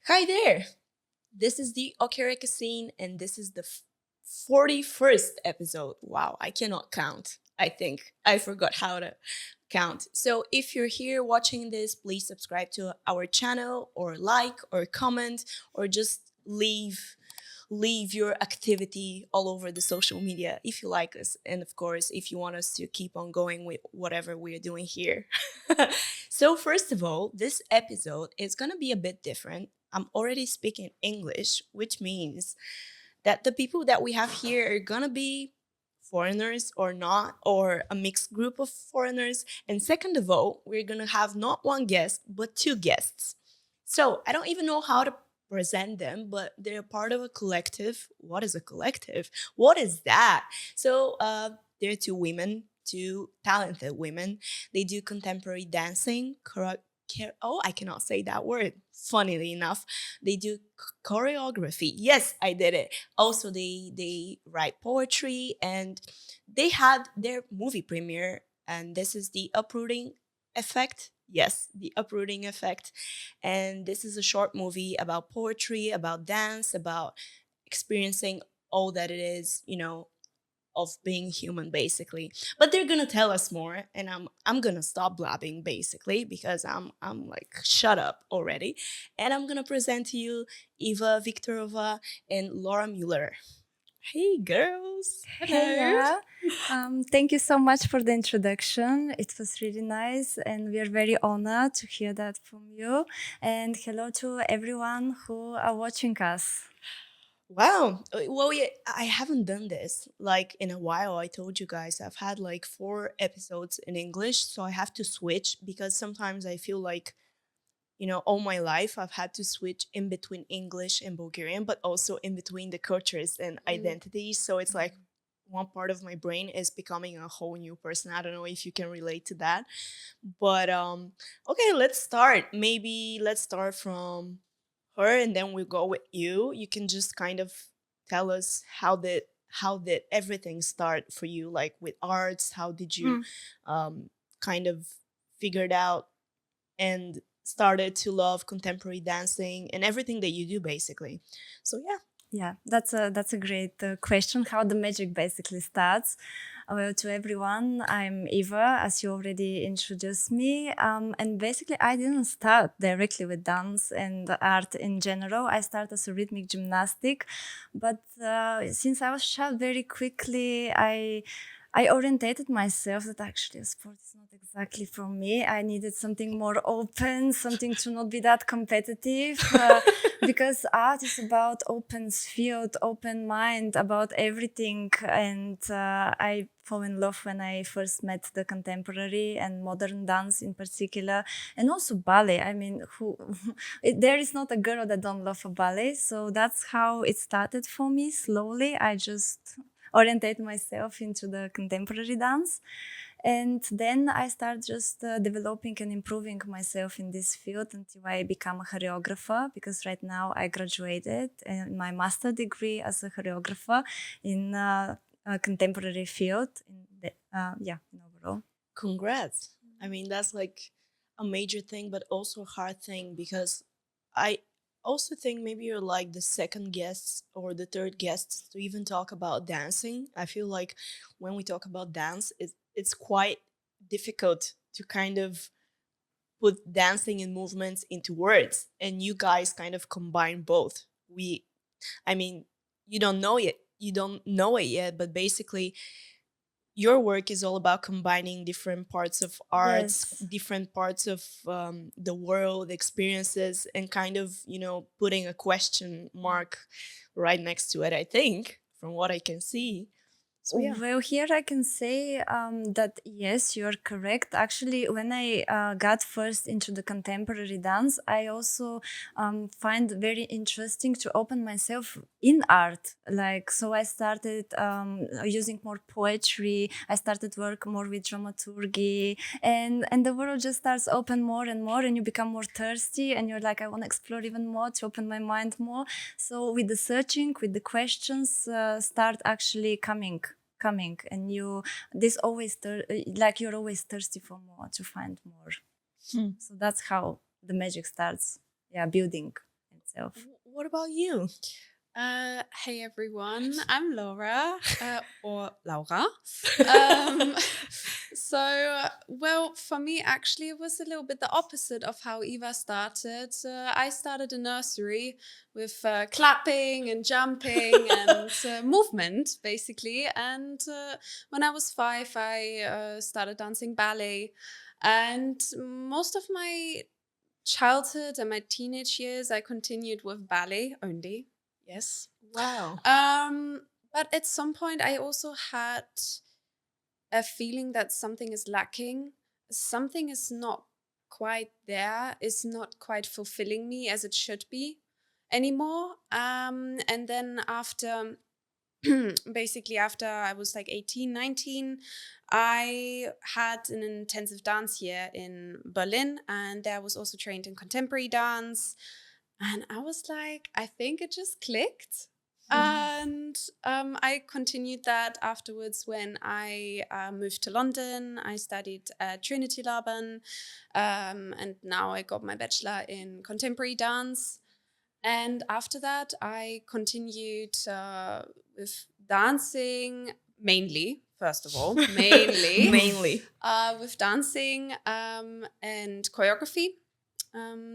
Hi there! This is the Okereke Scene, and this is the 41st episode. Wow, I cannot count. I think I forgot how to count. So if you're here watching this, please subscribe to our channel or like or comment or just leave your activity all over the social media if you like us, and of course if you want us to keep on going with whatever we're doing here. So first of all, this episode is going to be a bit different. I'm already speaking English, which means that the people that we have here are going to be foreigners or not, or a mixed group of foreigners. And second of all, we're going to have not one guest but two guests. So I don't even know how to present them, but they're part of a collective. What is a collective? What is that? So they're two women, two talented women. They do contemporary dancing. I cannot say that word. Funnily enough, they do choreography. Yes, I did it. Also, they write poetry, and they had their movie premiere. And this is the uprooting effect. Yes, the uprooting effect. And this is a short movie about poetry, about dance, about experiencing all that it is, of being human, basically. But they're gonna tell us more, and I'm gonna stop blabbing, basically, because I'm like, shut up already. And I'm gonna present to you Eva Viktorova and Laura Mueller. Hey girls. Hey, Hello. thank you so much for the introduction. It was really nice, and we are very honored to hear that from you. And hello to everyone who are watching us. Wow. Well, yeah, I haven't done this like in a while. I told you guys I've had like 4 episodes in English, so I have to switch because sometimes I feel like, all my life I've had to switch in between English and Bulgarian, but also in between the cultures and identities. So it's like one part of my brain is becoming a whole new person. I don't know if you can relate to that. But okay, let's start. Maybe let's start from her and then we'll go with you. You can just kind of tell us how did everything start for you, like with arts? How did you kind of figured out and started to love contemporary dancing and everything that you do, basically? So yeah. Yeah, that's a great question. How the magic basically starts. Well, to everyone, I'm Eva, as you already introduced me. And basically, I didn't start directly with dance and art in general. I started as a rhythmic gymnastic, but since I was child, very quickly I orientated myself that actually sport is not exactly for me. I needed something more open, something to not be that competitive, because art is about open field, open mind, about everything. And I fell in love when I first met the contemporary and modern dance in particular, and also ballet. I mean, there is not a girl that don't love a ballet. So that's how it started for me. Slowly, I just orientate myself into the contemporary dance. And then I start just developing and improving myself in this field until I become a choreographer, because right now I graduated in my master degree as a choreographer in a contemporary field in overall. Congrats. I mean, that's like a major thing, but also a hard thing because I also think maybe you're like the second guest or the third guest to even talk about dancing. I feel like when we talk about dance, it's quite difficult to kind of put dancing and movements into words. And you guys kind of combine both. I mean, you don't know it. You don't know it yet, but basically your work is all about combining different parts of arts, Yes. different parts of the world experiences, and kind of, putting a question mark right next to it, I think, from what I can see. So yeah. Well, here I can say that yes, you're correct. Actually, when I got first into the contemporary dance, I also find very interesting to open myself in art. Like, so I started using more poetry. I started work more with dramaturgy, and the world just starts open more and more, and you become more thirsty, and you're like, I want to explore even more, to open my mind more. So with the searching, with the questions, start actually coming, and this always like you're always thirsty for more, to find more. So that's how the magic starts, building itself. What about you? Hey everyone, I'm Laura, or Laura. Um, well, for me, actually, it was a little bit the opposite of how Eva started. I started a nursery with clapping and jumping and movement, basically. And when I was 5, I started dancing ballet. And most of my childhood and my teenage years, I continued with ballet only. Yes. Wow. But at some point, I also had a feeling that something is lacking. Something is not quite there, is not quite fulfilling me as it should be anymore. And then after, basically after I was like 18, 19, I had an intensive dance year in Berlin, and there I was also trained in contemporary dance. And I was like, I think it just clicked. And I continued that afterwards when I moved to London. I studied at Trinity Laban, and now I got my bachelor in contemporary dance. And after that, I continued with dancing mainly. First of all, mainly with dancing and choreography.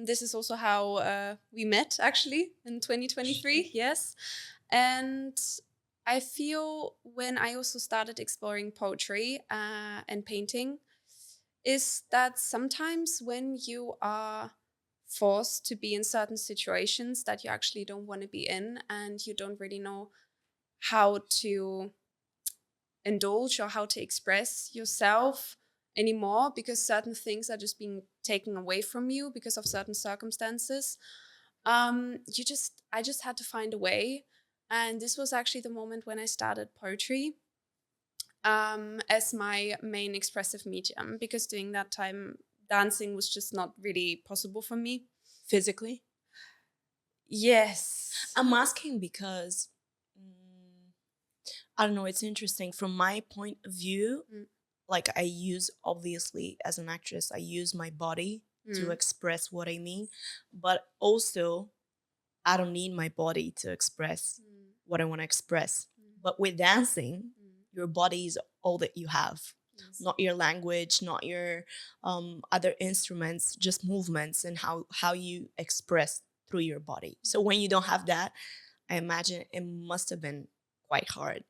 This is also how we met, actually, in 2023. Yes. And I feel when I also started exploring poetry and painting is that sometimes when you are forced to be in certain situations that you actually don't want to be in, and you don't really know how to indulge or how to express yourself anymore because certain things are just being taken away from you because of certain circumstances, I just had to find a way. And this was actually the moment when I started poetry as my main expressive medium, because during that time dancing was just not really possible for me. Physically? Yes. I'm asking because, I don't know, it's interesting. From my point of view, like I use, obviously, as an actress, I use my body to express what I mean. But also, I don't need my body to express what I want to express. But with dancing, your body is all that you have. Yes. Not your language, not your other instruments, just movements and how you express through your body. So when you don't have that, I imagine it must have been quite hard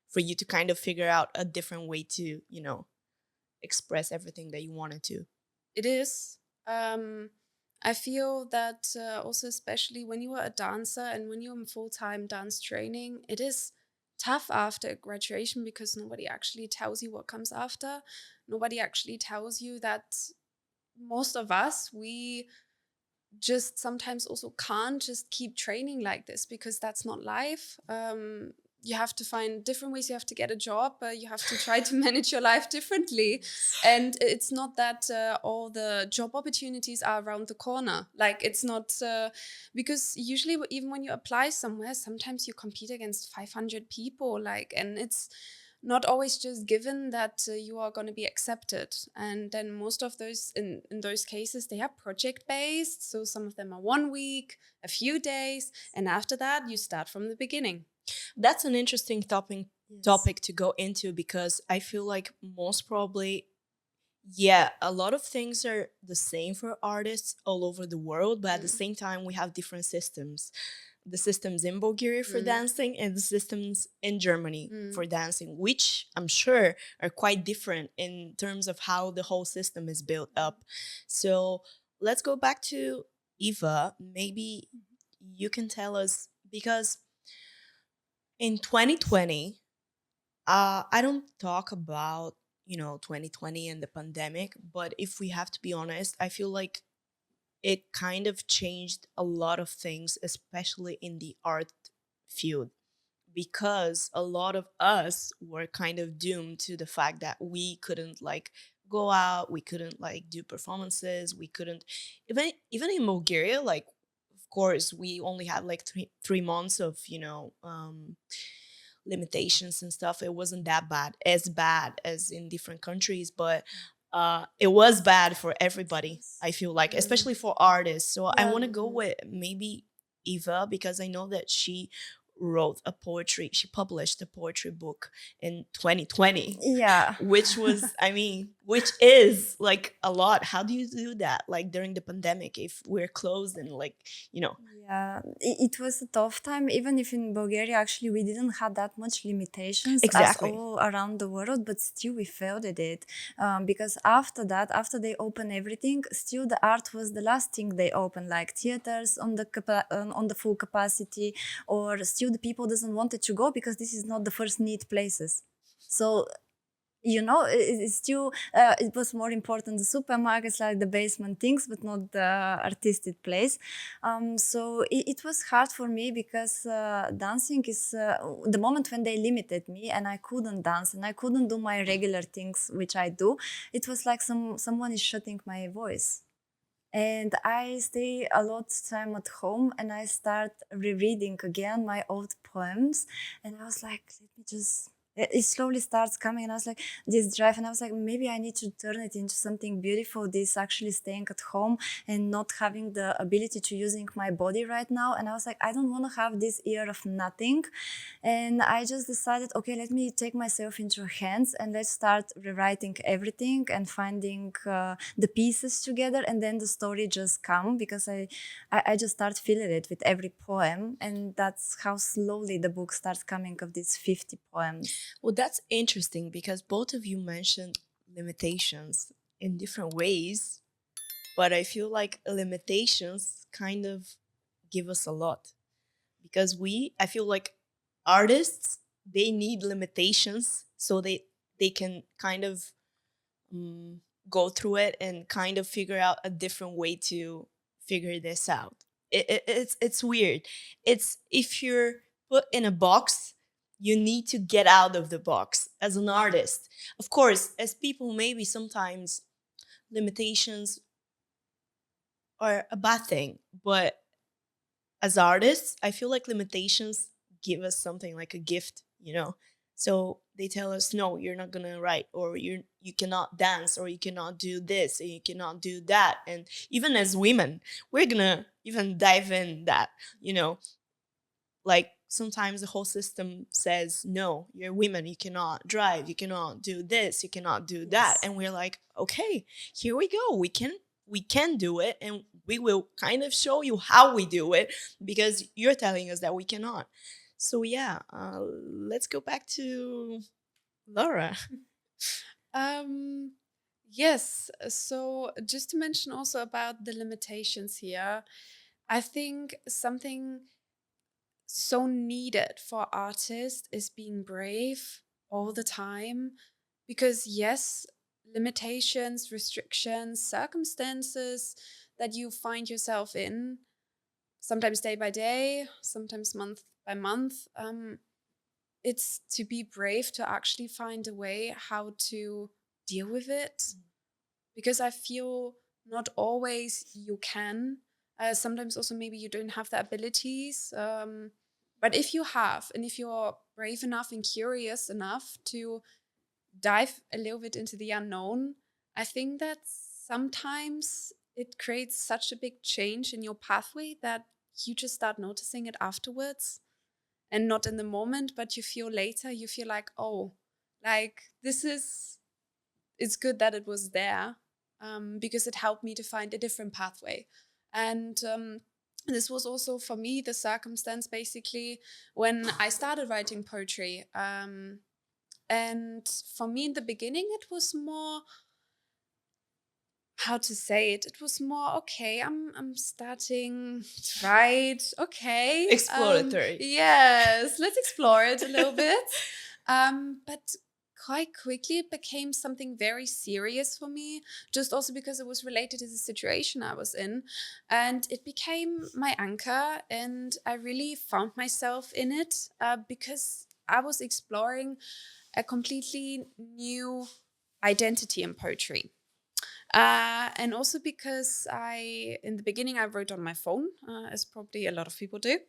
for you to kind of figure out a different way to, express everything that you wanted to. It is. I feel that also, especially when you are a dancer and when you're in full-time dance training, it is tough after graduation because nobody actually tells you what comes after. Nobody actually tells you that most of us, we just sometimes also can't just keep training like this because that's not life. You have to find different ways. You have to get a job. You have to try to manage your life differently. And it's not that all the job opportunities are around the corner. Like it's not, because usually even when you apply somewhere, sometimes you compete against 500 people. And it's not always just given that you are going to be accepted. And then most of those, in those cases, they are project-based. So some of them are 1 week, a few days. And after that, you start from the beginning. That's an interesting topic to go into, because I feel like most probably, a lot of things are the same for artists all over the world, but at the same time, we have different systems. The systems in Bulgaria for dancing and the systems in Germany for dancing, which I'm sure are quite different in terms of how the whole system is built up. So let's go back to Eva. Maybe you can tell us, because in 2020, I don't talk about, 2020 and the pandemic, but if we have to be honest, I feel like it kind of changed a lot of things, especially in the art field, because a lot of us were kind of doomed to the fact that we couldn't go out, we couldn't do performances, we couldn't even in Bulgaria, of course we only had three months of limitations and stuff. It wasn't that bad as in different countries, but it was bad for everybody, I feel like, especially for artists. So I want to go with maybe Eva, because I know that she published a poetry book in 2020, Yeah. which is like a lot. How do you do that, like during the pandemic, if we're closed and like, Yeah, it was a tough time. Even if in Bulgaria, actually, we didn't have that much limitations Exactly. as all around the world, but still we felt it. Because after that, after they opened everything, still the art was the last thing they opened, like theaters on the full capacity, or still the people doesn't wanted to go because this is not the first need places. So it's still it was more important the supermarkets, like the basement things, but not the artistic place. So it was hard for me because dancing is the moment when they limited me and I couldn't dance and I couldn't do my regular things which I do. It was like someone is shutting my voice. And I stay a lot of time at home and I start rereading again my old poems. And I was like, let me just, it slowly starts coming. And I was like, this drive. And I was like, maybe I need to turn it into something beautiful. This actually staying at home and not having the ability to using my body right now. And I was like, I don't want to have this year of nothing. And I just decided, okay, let me take myself into hands and let's start rewriting everything and finding the pieces together. And then the story just come because I just start feeling it with every poem. And that's how slowly the book starts coming of these 50 poems. Well, that's interesting because both of you mentioned limitations in different ways, but I feel like limitations kind of give us a lot because I feel like artists, they need limitations so they can kind of go through it and kind of figure out a different way to figure this out. It's weird. It's if you're put in a box, you need to get out of the box as an artist. Of course, as people, maybe sometimes limitations are a bad thing, but as artists, I feel like limitations give us something like a gift, So they tell us, no, you're not gonna write, or you cannot dance, or you cannot do this, and you cannot do that. And even as women, we're gonna even dive in that, like sometimes the whole system says, no, you're women, you cannot drive, you cannot do this, you cannot do that. And we're like, okay, here we go. We can do it, and we will kind of show you how we do it because you're telling us that we cannot. So yeah, let's go back to Laura. Yes. So just to mention also about the limitations here, I think something so needed for artists is being brave all the time, because yes, limitations, restrictions, circumstances that you find yourself in, sometimes day by day, sometimes month by month, it's to be brave to actually find a way how to deal with it, because I feel not always you can. Sometimes also maybe you don't have the abilities. But if you have, and if you're brave enough and curious enough to dive a little bit into the unknown, I think that sometimes it creates such a big change in your pathway that you just start noticing it afterwards, and not in the moment, but you feel later, you feel like, oh, like it's good that it was there, because it helped me to find a different pathway. And this was also for me the circumstance basically when I started writing poetry. And for me in the beginning, it was more, how to say it? It was more, okay, I'm starting to write. Okay, Exploratory. Yes, let's explore it a little bit. But quite quickly it became something very serious for me, just also because it was related to the situation I was in, and it became my anchor, and I really found myself in it, because I was exploring a completely new identity in poetry. And also because in the beginning, I wrote on my phone, as probably a lot of people do.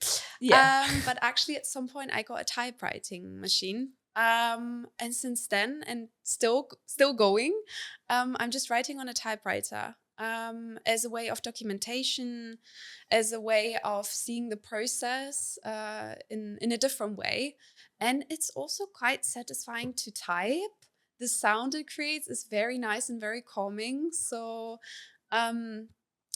Yeah. But actually, at some point, I got a typewriting machine. And since then, and still going, I'm just writing on a typewriter. as a way of documentation, as a way of seeing the process in a different way. And it's also quite satisfying to type. The sound it creates is very nice and very calming. So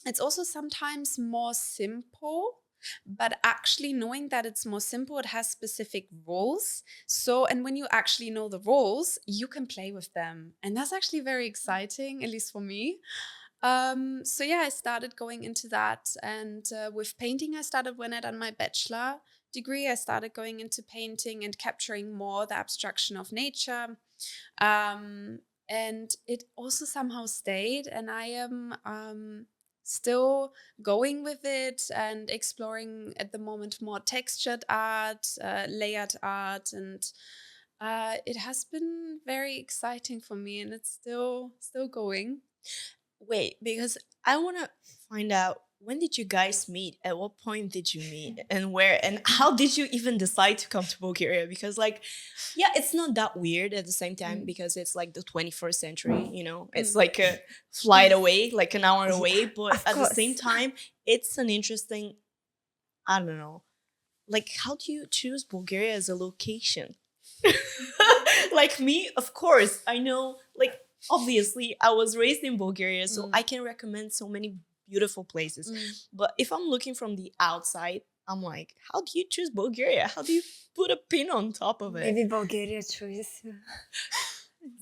it's also sometimes more simple, but actually knowing that it's more simple, it has specific rules. So, and when you actually know the rules, you can play with them. And that's actually very exciting, at least for me. So yeah, I started going into that. And with painting, I started when I done my bachelor degree. I started going into painting and capturing more the abstraction of nature. And it also somehow stayed. And I am still going with it and exploring at the moment more textured art, layered art, and it has been very exciting for me, and it's still going. Wait, because I want to find out, when did you guys meet? At what point did you meet? And where? And how did you even decide to come to Bulgaria? Because, like, yeah, it's not that weird at the same time because it's like the 21st century, you know? It's like a flight away, like an hour away. But Of at the course. same time, it's an interesting, I don't know. Like, how do you choose Bulgaria as a location? Like me, of course, I know, like, obviously, I was raised in Bulgaria, so I can recommend so many beautiful places. But if I'm looking from the outside, I'm like, how do you choose Bulgaria? How do you put a pin on top of it? Maybe Bulgaria chooses you.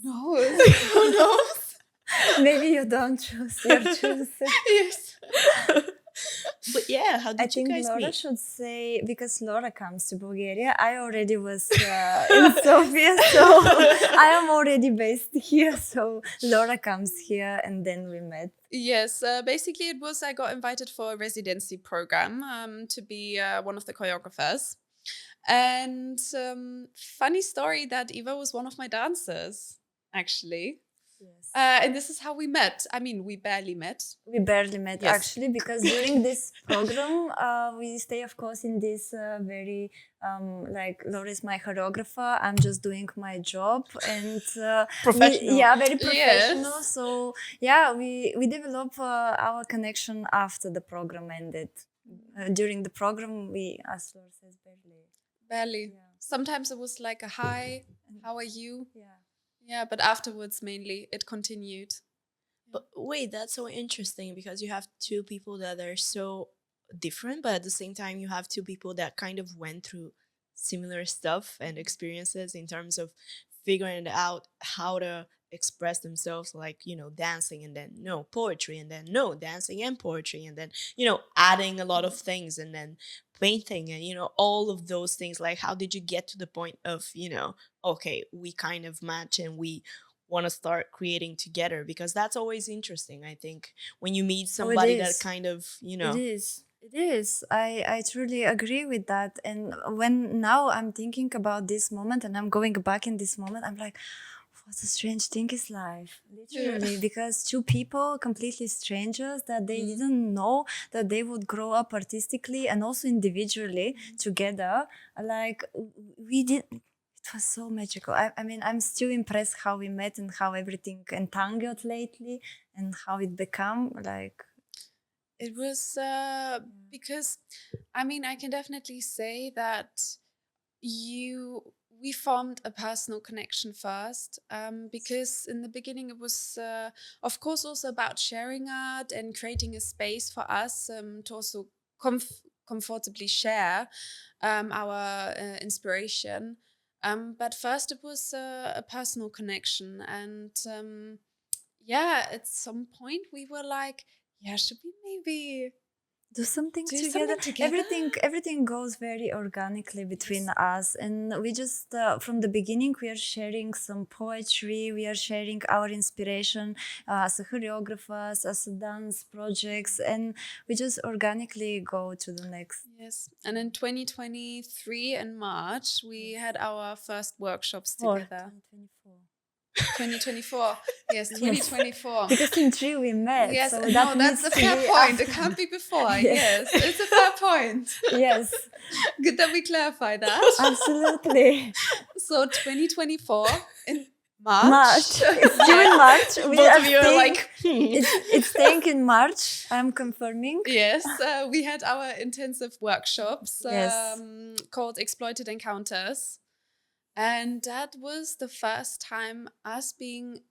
No. Who knows? Maybe you don't choose. You choose. Yes. But yeah, how I did you think guys Laura meet? should say, because Laura comes to Bulgaria. I already was in Sofia, so I am already based here. So Laura comes here, and then we met. Yes, basically it was, I got invited for a residency program to be one of the choreographers. And funny story that Eva was one of my dancers, actually. Yes. And this is how we met. I mean, we barely met. We barely met, Yes. actually, because during this program, we stay, of course, in this very, like, Laura is my choreographer. I'm just doing my job. And Professional. very professional. Yes. So, yeah, we develop our connection after the program ended. During the program, we, as Laura says, barely. Barely. Yeah. Sometimes it was like a hi, how are you? Yeah. Yeah, but afterwards mainly it continued. But wait, that's so interesting because you have two people that are so different, but at the same time, you have two people that kind of went through similar stuff and experiences in terms of figuring out how to express themselves, like, you know, dancing and then no poetry and then no dancing and poetry and then, you know, adding a lot of things and then painting and, you know, all of those things. Like, how did you get to the point of, you know, okay, we kind of match and we want to start creating together? Because that's always interesting, I think, when you meet somebody that is. kind of, you know. It is. It is. I truly agree with that. And when now I'm thinking about this moment and I'm going back in this moment, I'm like, what a strange thing is life. Literally, because two people, completely strangers, that they didn't know that they would grow up artistically and also individually together. Like, we did. It was so magical. I mean, I'm still impressed how we met and how everything entangled lately and how it became like. It was because, I mean, I can definitely say that we formed a personal connection first, because in the beginning it was, of course, also about sharing art and creating a space for us to also comfortably share our inspiration. But first it was a personal connection, and yeah, at some point we were like, yeah, should we maybe do something do together. something together? Everything goes very organically between us, and we just from the beginning we are sharing some poetry, we are sharing our inspiration as a choreographers, as a dance projects, and we just organically go to the next. Yes, and in 2023 in March we had our first workshops Or together. 2024. 2024, yes, 2024. Because in 3 we met. Yes, so no, that that's needs a to fair be point. It after. can't be before. Yes. Yes, it's a fair point. Yes, Good that we clarify that. absolutely. So 2024 in March. It's still in March. Both of you are like, it's staying in March. I'm confirming. Yes, we had our intensive workshops Yes. called Exploited Encounters. And that was the first time us being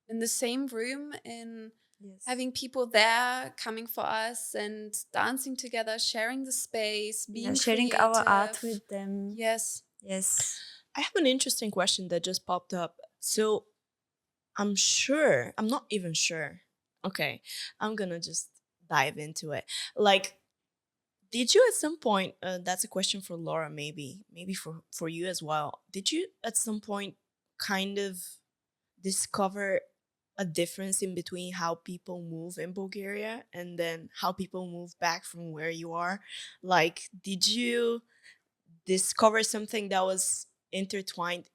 in the same room and Yes. having people there coming for us and dancing together, sharing the space, being sharing our art creative. with them. Yes. Yes. I have an interesting question that just popped up. So I'm not even sure. Okay, I'm gonna just dive into it. Like, did you at some point, that's a question for Laura, maybe for you as well. Did you at some point kind of discover a difference in between how people move in Bulgaria and then how people move back from where you are? Like, did you discover something that was intertwined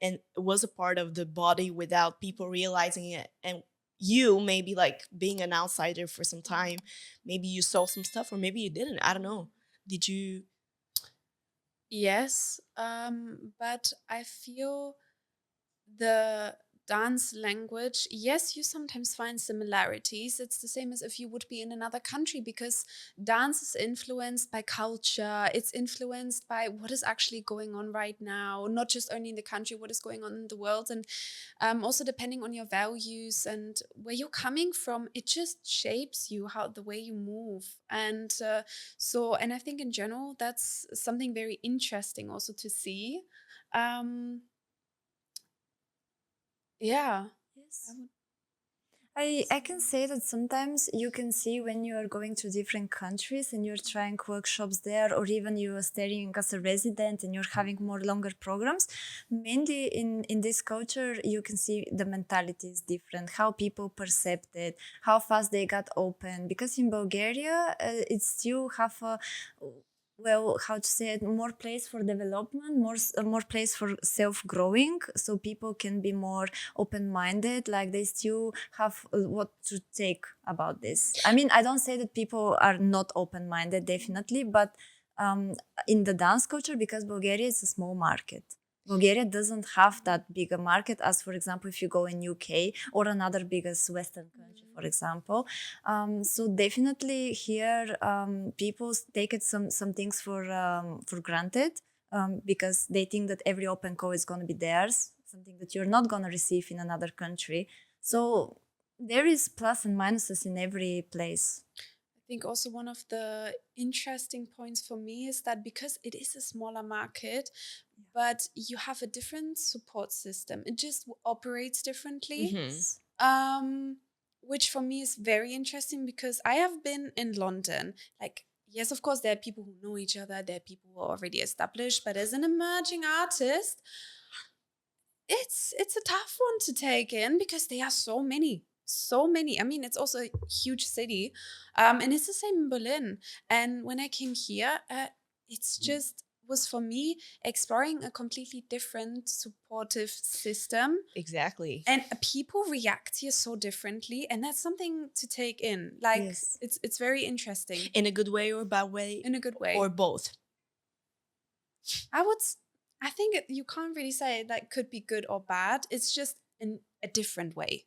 and was a part of the body without people realizing it? And you maybe like being an outsider for some time, maybe you saw some stuff or maybe you didn't. I don't know. Did you? Yes, but I feel the dance language, yes, you sometimes find similarities. It's the same as if you would be in another country because dance is influenced by culture. It's influenced by what is actually going on right now, not just only in the country, what is going on in the world. And also depending on your values and where you're coming from, it just shapes you, how the way you move. And and I think in general, that's something very interesting also to see. Yeah. Yes. I can say that sometimes you can see when you are going to different countries and you're trying workshops there, or even you are staying as a resident and you're having more longer programs. Mainly in this culture, you can see the mentality is different, how people perceive it, how fast they got open. Because in Bulgaria, it's still have a how to say it, more place for development, more place for self-growing, so people can be more open-minded, like they still have what to take about this. I mean, I don't say that people are not open-minded, definitely, but in the dance culture, because Bulgaria is a small market, Bulgaria doesn't have that big a market as, for example, if you go in UK or another biggest Western country, for example. So definitely here, people take it some things for granted, because they think that every open call is going to be theirs, something that you're not going to receive in another country. So there is plus and minuses in every place. I think also one of the interesting points for me is that because it is a smaller market, but you have a different support system. It just operates differently. Which for me is very interesting because I have been in London. Like, yes, of course, there are people who know each other, there are people who are already established, but as an emerging artist, it's a tough one to take in because there are so many. I mean, it's also a huge city, and it's the same in Berlin. And when I came here, it's just was for me exploring a completely different supportive system. Exactly. And people react here so differently, and that's something to take in. Like, Yes. it's very interesting. In a good way or a bad way? In a good way. Or both? I think you can't really say like could be good or bad. It's just in a different way.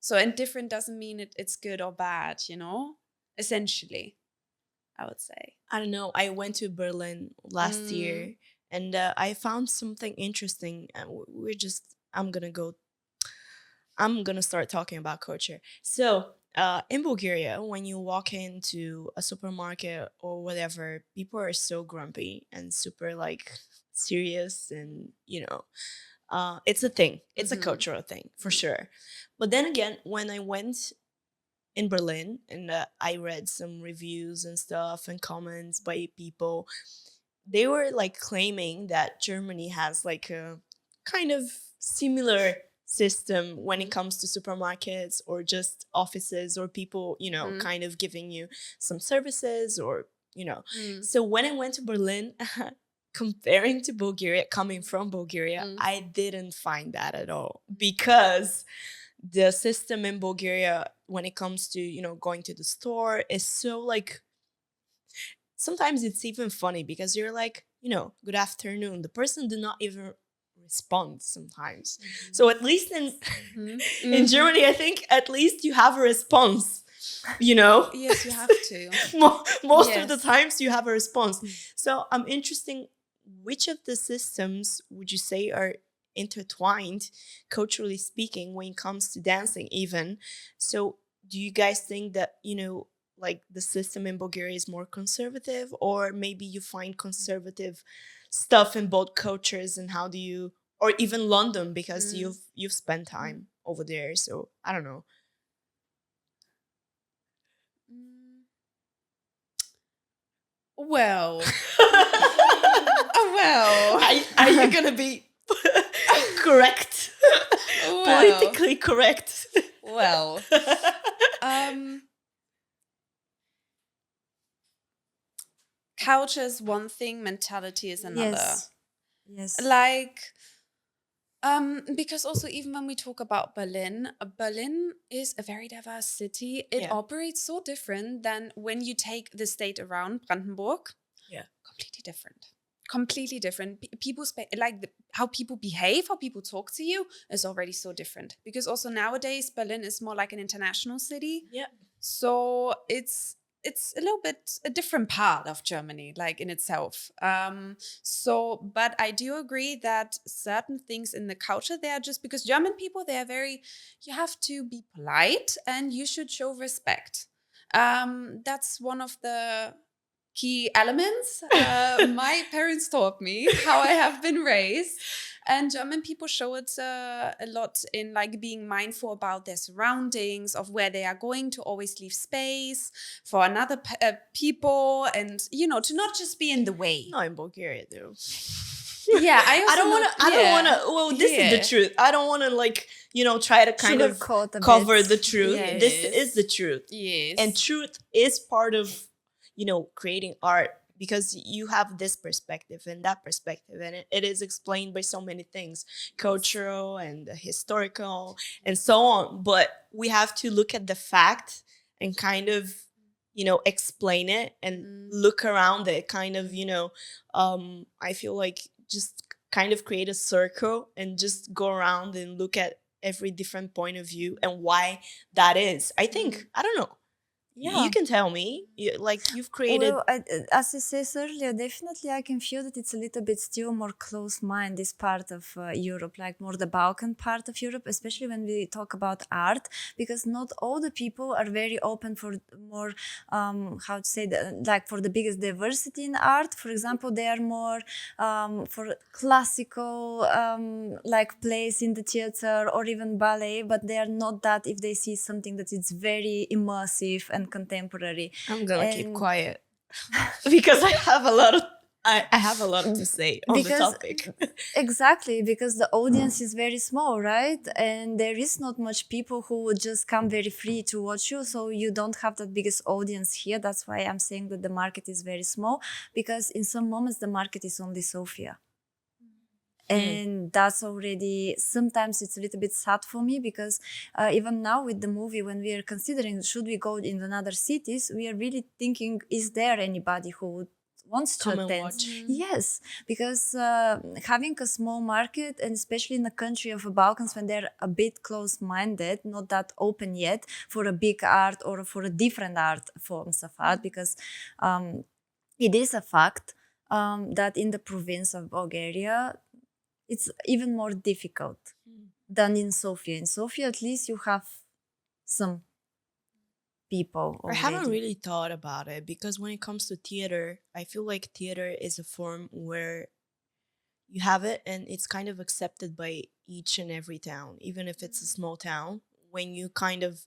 So indifferent doesn't mean it's good or bad, you know? Essentially, I would say. I don't know. I went to Berlin last year and I found something interesting. I'm going to start talking about culture. So in Bulgaria, when you walk into a supermarket or whatever, people are so grumpy and super like serious and, it's a thing. It's a cultural thing for sure. But then again, when I went in Berlin and I read some reviews and stuff and comments by people, they were like claiming that Germany has like a kind of similar system when it comes to supermarkets or just offices or people, kind of giving you some services or, So when I went to Berlin, comparing to Bulgaria, coming from Bulgaria, I didn't find that at all because the system in Bulgaria when it comes to, going to the store is so like, sometimes it's even funny because you're like, good afternoon. The person did not even respond sometimes. So at least in Germany, I think at least you have a response. You know? Yes, you have to. Most of the times you have a response. So I'm interested, which of the systems would you say are intertwined, culturally speaking, when it comes to dancing even? So do you guys think that, you know, like the system in Bulgaria is more conservative, or maybe you find conservative stuff in both cultures, and how do you, or even London, because you've spent time over there, so I don't know. Well, well, are you gonna be correct? Politically correct? Well, culture is one thing, mentality is another. Yes. Like, because also even when we talk about Berlin, Berlin is a very diverse city. It operates so different than when you take the state around Brandenburg. Yeah, completely different. Completely different. People how people behave, how people talk to you is already so different. Because also nowadays Berlin is more like an international city. Yeah. So it's a little bit a different part of Germany, like in itself. But I do agree that certain things in the culture, they are just because German people, they are very, you have to be polite and you should show respect. That's one of the key elements my parents taught me, how I have been raised. And German people show it a lot in like being mindful about their surroundings, of where they are going, to always leave space for another people, and you know, to not just be in the way. Not in Bulgaria though. Yeah, I don't want to. Well, this is the truth. I don't want to, like, you know, try to kind of cover the truth. Yes. This is the truth. Yes, and truth is part of, you know, creating art, because you have this perspective and that perspective, and it is explained by so many things, cultural and historical and so on. But we have to look at the fact and kind of, you know, explain it and look around it, kind of, you know, I feel like just kind of create a circle and just go around and look at every different point of view and why that is. I think, I don't know. Yeah. You can tell me, you've created... Well, as I said earlier, definitely I can feel that it's a little bit still more close-minded, this part of Europe, like more the Balkan part of Europe, especially when we talk about art, because not all the people are very open for more, for the biggest diversity in art. For example, they are more for classical, like plays in the theater or even ballet, but they are not that if they see something that is very immersive and contemporary. I'm gonna keep quiet because I have a lot to say on the topic. Exactly, because the audience is very small, right? And there is not much people who would just come very free to watch you, so you don't have that biggest audience here. That's why I'm saying that the market is very small, because in some moments the market is only Sofia. And that's already, sometimes it's a little bit sad for me, because even now with the movie, when we are considering should we go in another cities, we are really thinking, is there anybody who wants to attend? Yes, because having a small market, and especially in the country of the Balkans, when they're a bit close-minded, not that open yet for a big art or for a different art forms of art, because it is a fact that in the province of Bulgaria, it's even more difficult than in Sofia. In Sofia, at least you have some people already. I haven't really thought about it, because when it comes to theater, I feel like theater is a form where you have it and it's kind of accepted by each and every town, even if it's a small town. When you kind of...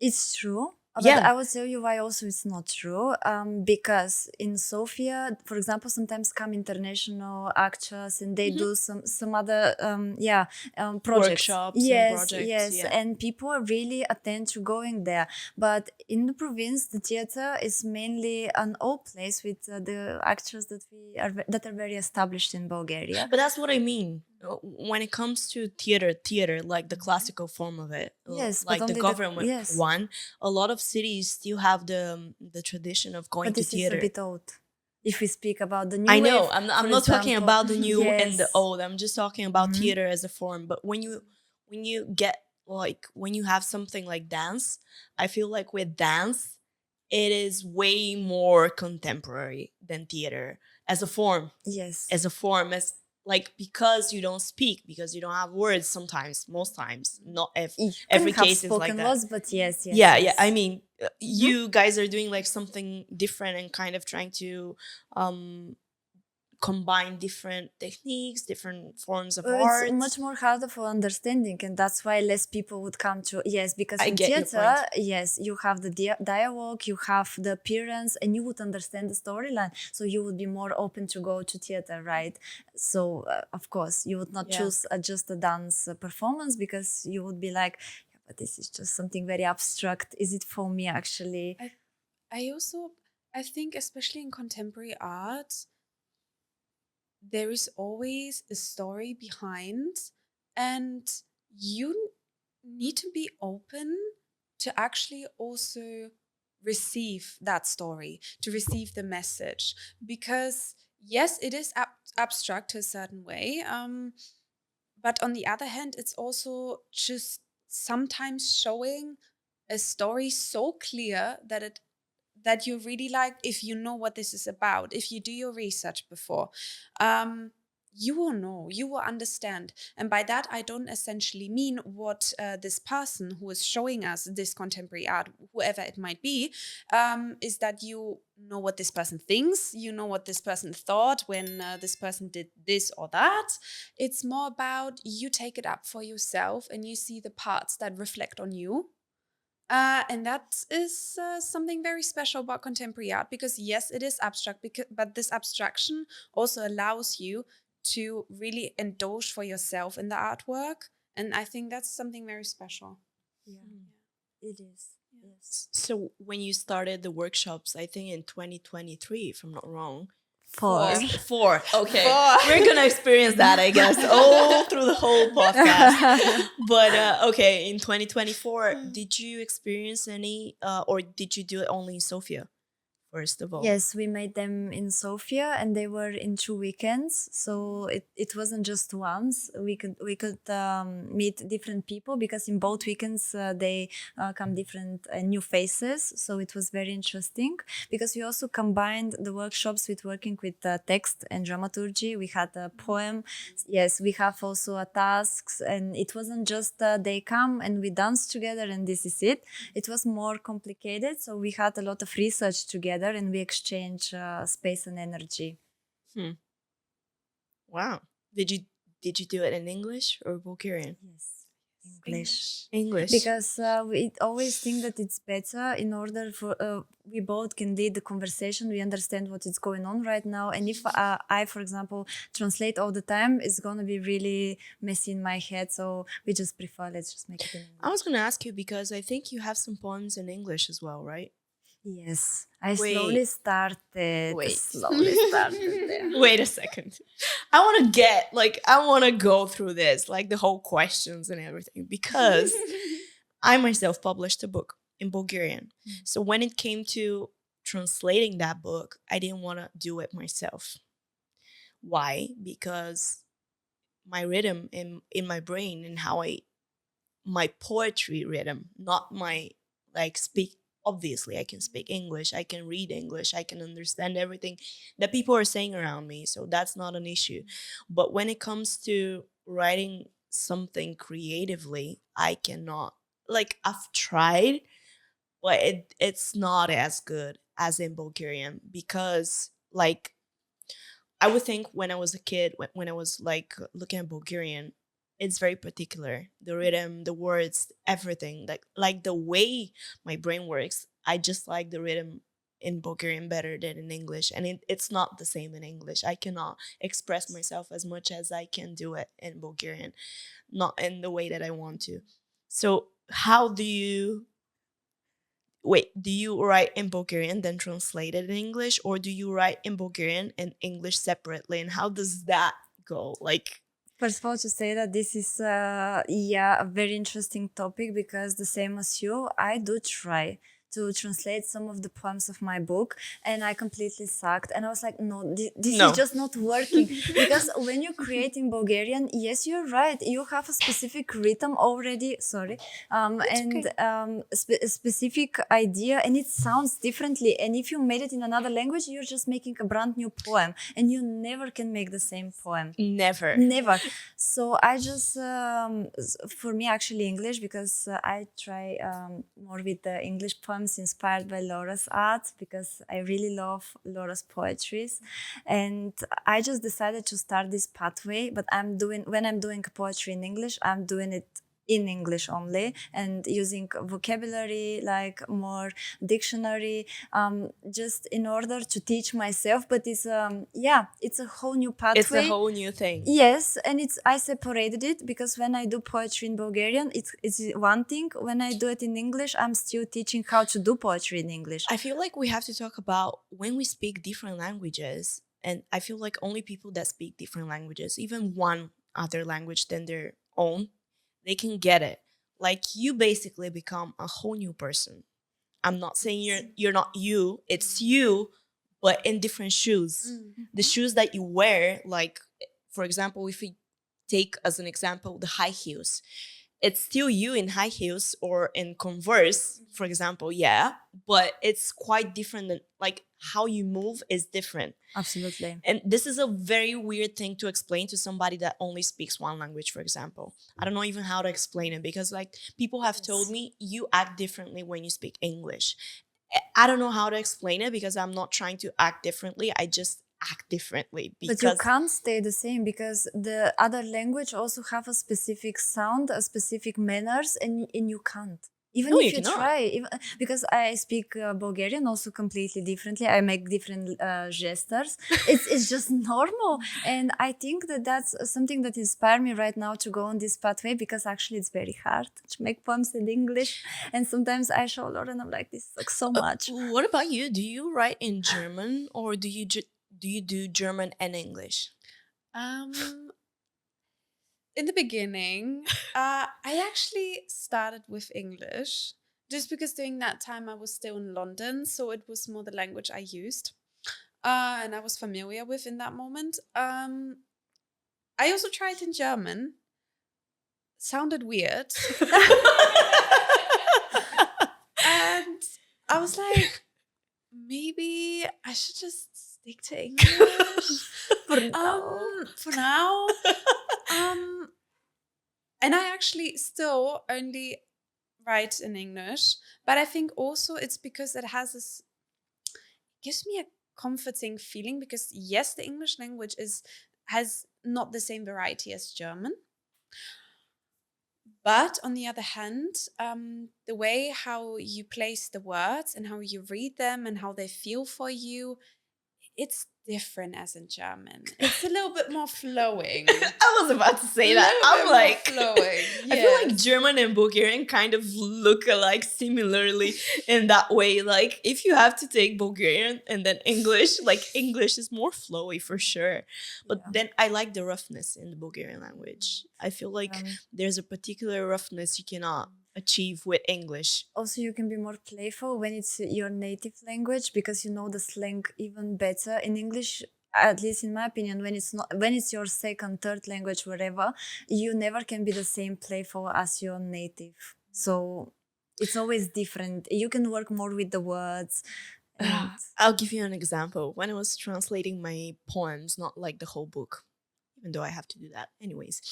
It's true. But I will tell you why also it's not true. Because in Sofia, for example, sometimes come international actors and they do some other projects. Workshops and projects. Yes, and people really attend to going there. But in the province, the theater is mainly an old place with the actors that are very established in Bulgaria. But that's what I mean. When it comes to theater, like the classical form of it, like the government one, a lot of cities still have the tradition of going to theater. But this is a bit old. if we speak about the new I know. wave, I'm for not talking example. about the new and the Yes. old. I'm just talking about Mhm. theater as a form. But when you get like when you have something like dance, I feel like with dance, it is way more contemporary than theater as a form. Yes. As a form, as like because you don't speak, because you don't have words sometimes, most times, not You every can have case is like spoken that. words, but yes, Yeah, yes. I mean, you guys are doing like something different and kind of trying to combine different techniques, different forms of art. It's much more harder for understanding, and that's why less people would come to. Yes, because I in get your theater, point. yes, you have the dialogue, you have the appearance, and you would understand the storyline, so you would be more open to go to theater, right? So of course you would not Yeah. choose just a dance performance, because you would be like, yeah, but this is just something very abstract. Is it for me actually? I think especially in contemporary art, there is always a story behind, and you need to be open to actually also receive that story, to receive the message, because yes, it is abstract to a certain way, but on the other hand, it's also just sometimes showing a story so clear that you really like, if you know what this is about, if you do your research before, you will know, you will understand. And by that, I don't essentially mean what this person who is showing us this contemporary art, whoever it might be, is that you know what this person thinks, you know what this person thought when this person did this or that. It's more about you take it up for yourself and you see the parts that reflect on you. And that is something very special about contemporary art, because yes, it is abstract, but this abstraction also allows you to really indulge for yourself in the artwork. And I think that's something very special. Yeah, it is. Yes. So when you started the workshops, I think in 2023, if I'm not wrong. Four. Four. Okay. Four. We're going to experience that, I guess, all through the whole podcast. But okay, in 2024, did you experience any, or did you do it only in Sofia, first of all? Yes, we made them in Sofia, and they were in 2 weekends. So it wasn't just once. We could meet different people, because in both weekends they come different new faces. So it was very interesting, because we also combined the workshops with working with text and dramaturgy. We had a poem. Yes, we have also a tasks, and it wasn't just they come and we dance together and this is it. It was more complicated. So we had a lot of research together, and we exchange space and energy. Wow. Did you do it in English or Bulgarian? Yes, English. English. Because we always think that it's better in order for we both can lead the conversation. We understand what is going on right now. And if I, for example, translate all the time, it's going to be really messy in my head. So we just prefer, let's just make it in English. I was going to ask you, because I think you have some poems in English as well, right? Yes, I Wait. slowly started. There. Wait a second. I want to go through this, like the whole questions and everything, because I myself published a book in Bulgarian. So when it came to translating that book, I didn't want to do it myself. Why? Because my rhythm in my brain and my poetry rhythm, not my speak. Obviously, I can speak English, I can read English, I can understand everything that people are saying around me. So that's not an issue. But when it comes to writing something creatively, I cannot. I've tried, but it's not as good as in Bulgarian, because I would think when I was a kid, when I was looking at Bulgarian, it's very particular. The rhythm, the words, everything. Like the way my brain works, I just like the rhythm in Bulgarian better than in English. And it's not the same in English. I cannot express myself as much as I can do it in Bulgarian, not in the way that I want to. So how do you write in Bulgarian then translate it in English, or do you write in Bulgarian and English separately, and how does that go? First of all, to say that this is a very interesting topic, because the same as you, I do try to translate some of the poems of my book, and I completely sucked. And I was like, no, this No. is just not working. Because when you create in Bulgarian, yes, you're right, you have a specific rhythm already, a specific idea, and it sounds differently. And if you made it in another language, you're just making a brand new poem, and you never can make the same poem. Never. So I just, for me, actually English, because I try more with the English poems inspired by Laura's art, because I really love Laura's poetries. And I just decided to start this pathway, but when I'm doing poetry in English, I'm doing it in English only, and using vocabulary, like more dictionary, just in order to teach myself. But it's a whole new pathway. It's a whole new thing. Yes, and I separated it, because when I do poetry in Bulgarian, it's one thing. When I do it in English, I'm still teaching how to do poetry in English. I feel like we have to talk about when we speak different languages, and I feel like only people that speak different languages, even one other language than their own, they can get it. Like, you basically become a whole new person. I'm not saying you're not you, it's you, but in different shoes. The shoes that you wear, like, for example, if we take as an example the high heels, it's still you in high heels or in Converse, for example, yeah, but it's quite different than, like, how you move is different. Absolutely. And this is a very weird thing to explain to somebody that only speaks one language, for example. I don't know even how to explain it, because, like, people have told me you act differently when you speak English. I don't know how to explain it, because I'm not trying to act differently. I just act differently. But you can't stay the same, because the other language also have a specific sound, a specific manners, and you can't. Even if you try, because I speak Bulgarian also completely differently. I make different gestures. It's just normal. And I think that's something that inspired me right now to go on this pathway, because actually it's very hard to make poems in English. And sometimes I show Laura and I'm like, this sucks so much. What about you? Do you write in German, or do you do German and English? In the beginning, I actually started with English, just because during that time I was still in London, so it was more the language I used, and I was familiar with in that moment. I also tried in German. Sounded weird. And I was like, maybe I should just stick to English for now. And I actually still only write in English, but I think also it's because it gives me a comforting feeling, because yes, the English language has not the same variety as German. But on the other hand, the way how you place the words and how you read them and how they feel for you, it's different as in German. It's a little bit more flowing. I was about to say that. I'm like, flowing. I feel like German and Bulgarian kind of look alike similarly in that way. Like, if you have to take Bulgarian and then English, like, English is more flowy for sure. But then I like the roughness in the Bulgarian language. I feel like there's a particular roughness you cannot achieve with English. Also, you can be more playful when it's your native language, because you know the slang even better. In English, at least in my opinion, when it's your second, third language, wherever, you never can be the same playful as your native. So it's always different. You can work more with the words. I'll give you an example. When I was translating my poems, not like the whole book, even though I have to do that anyways.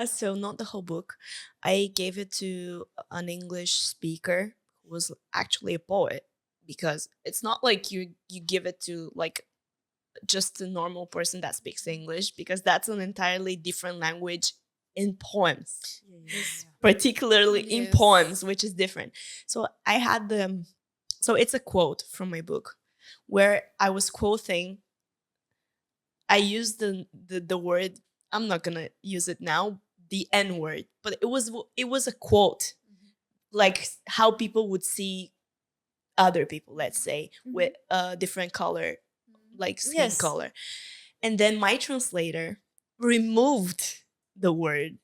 So not the whole book. I gave it to an English speaker who was actually a poet, because it's not like you give it to, like, just a normal person that speaks English, because that's an entirely different language in poems. Particularly in poems, which is different. So I had so it's a quote from my book where I was quoting. I used the word, I'm not gonna use it now, the N word, but it was a quote, like how people would see other people, let's say, with a different color, like skin color. And then my translator removed the word,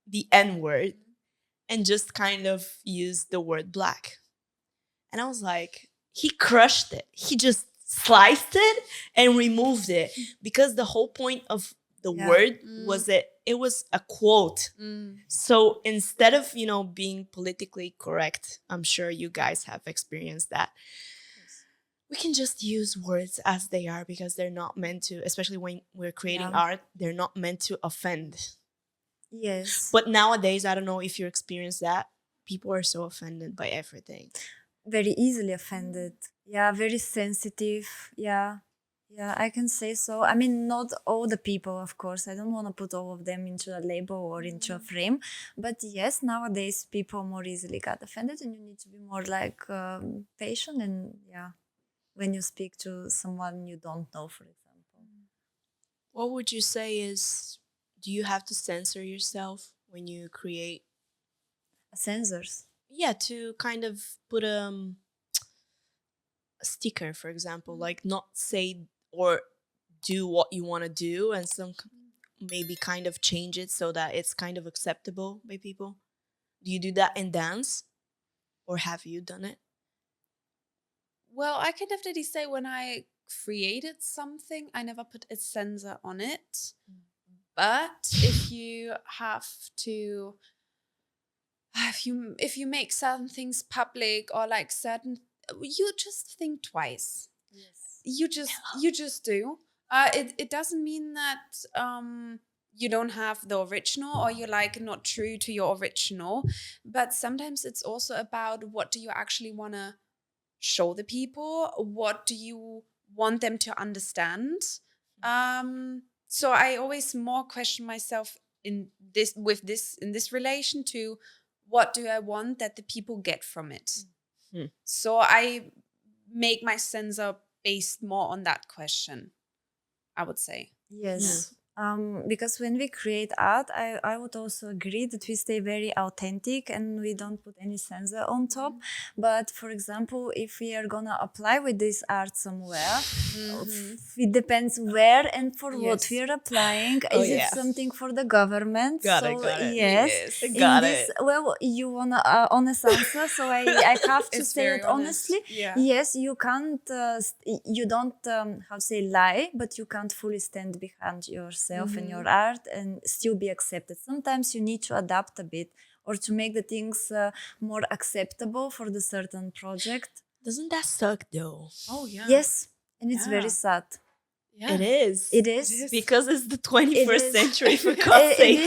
the N word, and just kind of used the word black. And I was like, he crushed it. He just sliced it and removed it, because the whole point of the word was that it was a quote. So instead of, being politically correct, I'm sure you guys have experienced that. We can just use words as they are, because they're not meant to, especially when we're creating art, they're not meant to offend. Yes. But nowadays, I don't know if you experience that. People are so offended by everything. Very easily offended. Yeah, very sensitive. Yeah, I can say so. I mean, not all the people, of course. I don't want to put all of them into a label or into a frame. But yes, nowadays people more easily get offended, and you need to be more like patient and when you speak to someone you don't know, for example. What would you say is, do you have to censor yourself when you create? Censors? Yeah, to kind of put a sticker, for example, like not say or do what you want to do, and some maybe kind of change it so that it's kind of acceptable by people. Do you do that in dance, or have you done it? Well, I can definitely say when I created something, I never put a censor on it. But if you have to, if you make certain things public, or like you just think twice. Yes. You just do. It doesn't mean that you don't have the original, or you're like not true to your original. But sometimes it's also about, what do you actually want to show the people? What do you want them to understand? So I always more question myself in this relation to, what do I want that the people get from it? So I make my censor based more on that question, I would say. Yes. Because when we create art, I would also agree that we stay very authentic and we don't put any censor on top. But for example, if we are gonna apply with this art somewhere, it depends where and for what we are applying. Is it something for the government? Got it. Yes. Got it. Well, you wanna honest answer, so I have to say it honestly. Yes, you can't. You don't lie, but you can't fully stand behind yourself and your art and still be accepted. Sometimes you need to adapt a bit, or to make the things more acceptable for the certain project. Doesn't that suck though? Oh yeah. Yes, and it's very sad. Yeah. It is. Because it's the 21st century, for God's sake.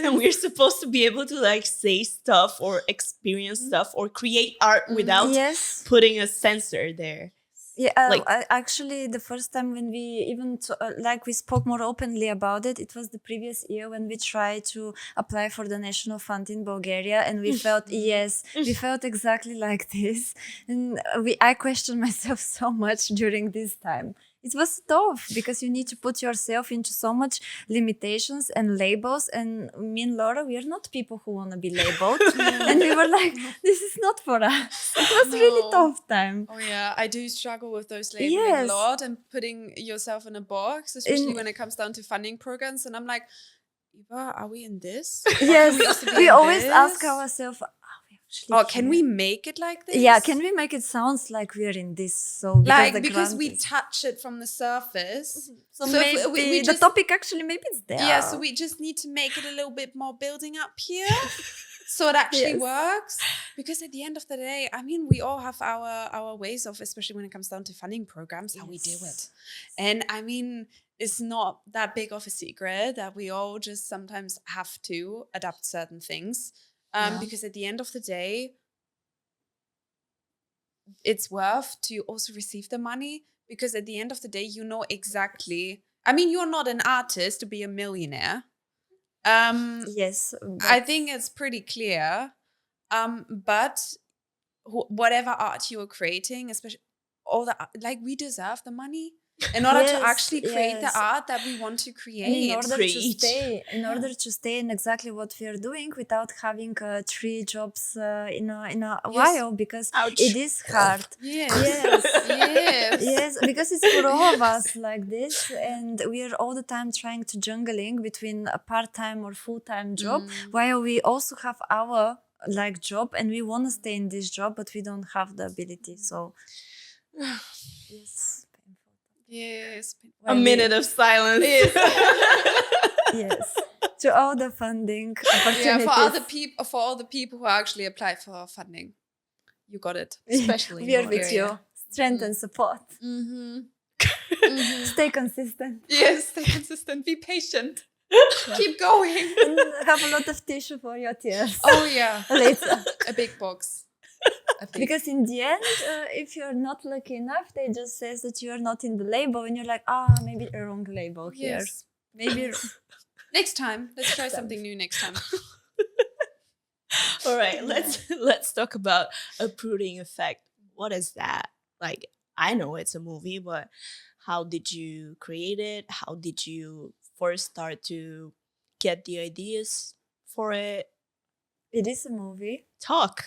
And we're supposed to be able to like say stuff or experience stuff or create art without putting a censor there. Yeah, actually, the first time when we even we spoke more openly about it, it was the previous year when we tried to apply for the National Fund in Bulgaria, and we felt we felt exactly like this, and I questioned myself so much during this time. It was tough because you need to put yourself into so much limitations and labels. And me and Laura, we are not people who want to be labeled. And we were like, this is not for us. It was really tough time. Oh yeah, I do struggle with those labeling a lot and putting yourself in a box, especially when it comes down to funding programs. And I'm like, Eva, are we in this? Yes, we always ask ourselves, can we make it like this? Yeah, can we make it sounds like we're in this? So because we touch it from the surface. So maybe we the topic actually maybe it's there. Yeah, so we just need to make it a little bit more building up here. So it actually works. Because at the end of the day, I mean, we all have our ways of, especially when it comes down to funding programs, how we do it. And I mean, it's not that big of a secret that we all just sometimes have to adapt certain things. Because at the end of the day, it's worth to also receive the money, because at the end of the day, you know exactly. I mean, you're not an artist to be a millionaire. Yes, I think it's pretty clear. But whatever art you are creating, especially all the we deserve the money in order to actually create the art that we want to create. And in order to stay in exactly what we are doing without having 3 jobs in a while, because it is hard. Yes, because it's for all of us like this, and we are all the time trying to jungling between a part-time or full-time job, while we also have our like job, and we want to stay in this job, but we don't have the ability. So yes, painful. Yes. A minute of silence. Yes, to all the funding opportunities. Yeah, for all the people who actually apply for funding, you got it. Especially we are in with Bulgaria. you. Strength and support. Stay consistent. Yes, stay consistent. Be patient. Keep going. And have a lot of tissue for your tears. Oh yeah, Later. a big box. Because in the end, if you're not lucky enough, they just says that you're not in the label, and you're like, maybe a wrong label here. Yes. Maybe. Next time, let's try something new next time. All right, let's talk about uprooting effect. What is that? Like, I know it's a movie, but how did you create it? How did you first start to get the ideas for it? It is a movie. Talk.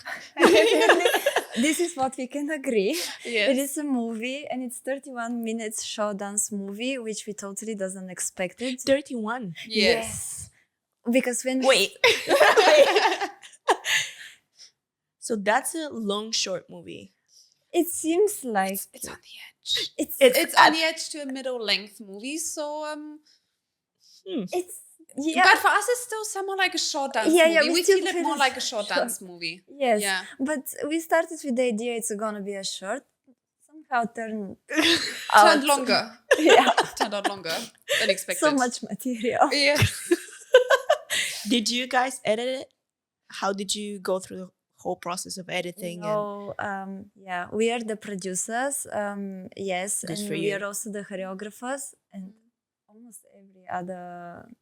This is what we can agree. Yes. It is a movie, and it's 31 minutes show dance movie, which we totally doesn't expect it. 31. Yes. Because when Wait. So that's a long short movie. it seems like It's on the edge. it's On the edge to a middle length movie. So it's yeah. but for us it's still somewhat like a short dance Yeah, movie. yeah, we we still feel it feel more it's like a short short. dance movie. Yes, Yeah. but we started with the idea it's gonna be a short. Somehow turned Turned longer. Yeah, Turned out longer than expected. so much material. Yeah. Did you guys edit it? How did you go through the whole process of editing? No, yeah, we are the producers. Yes, Good and for we you. are also the choreographers and almost every other.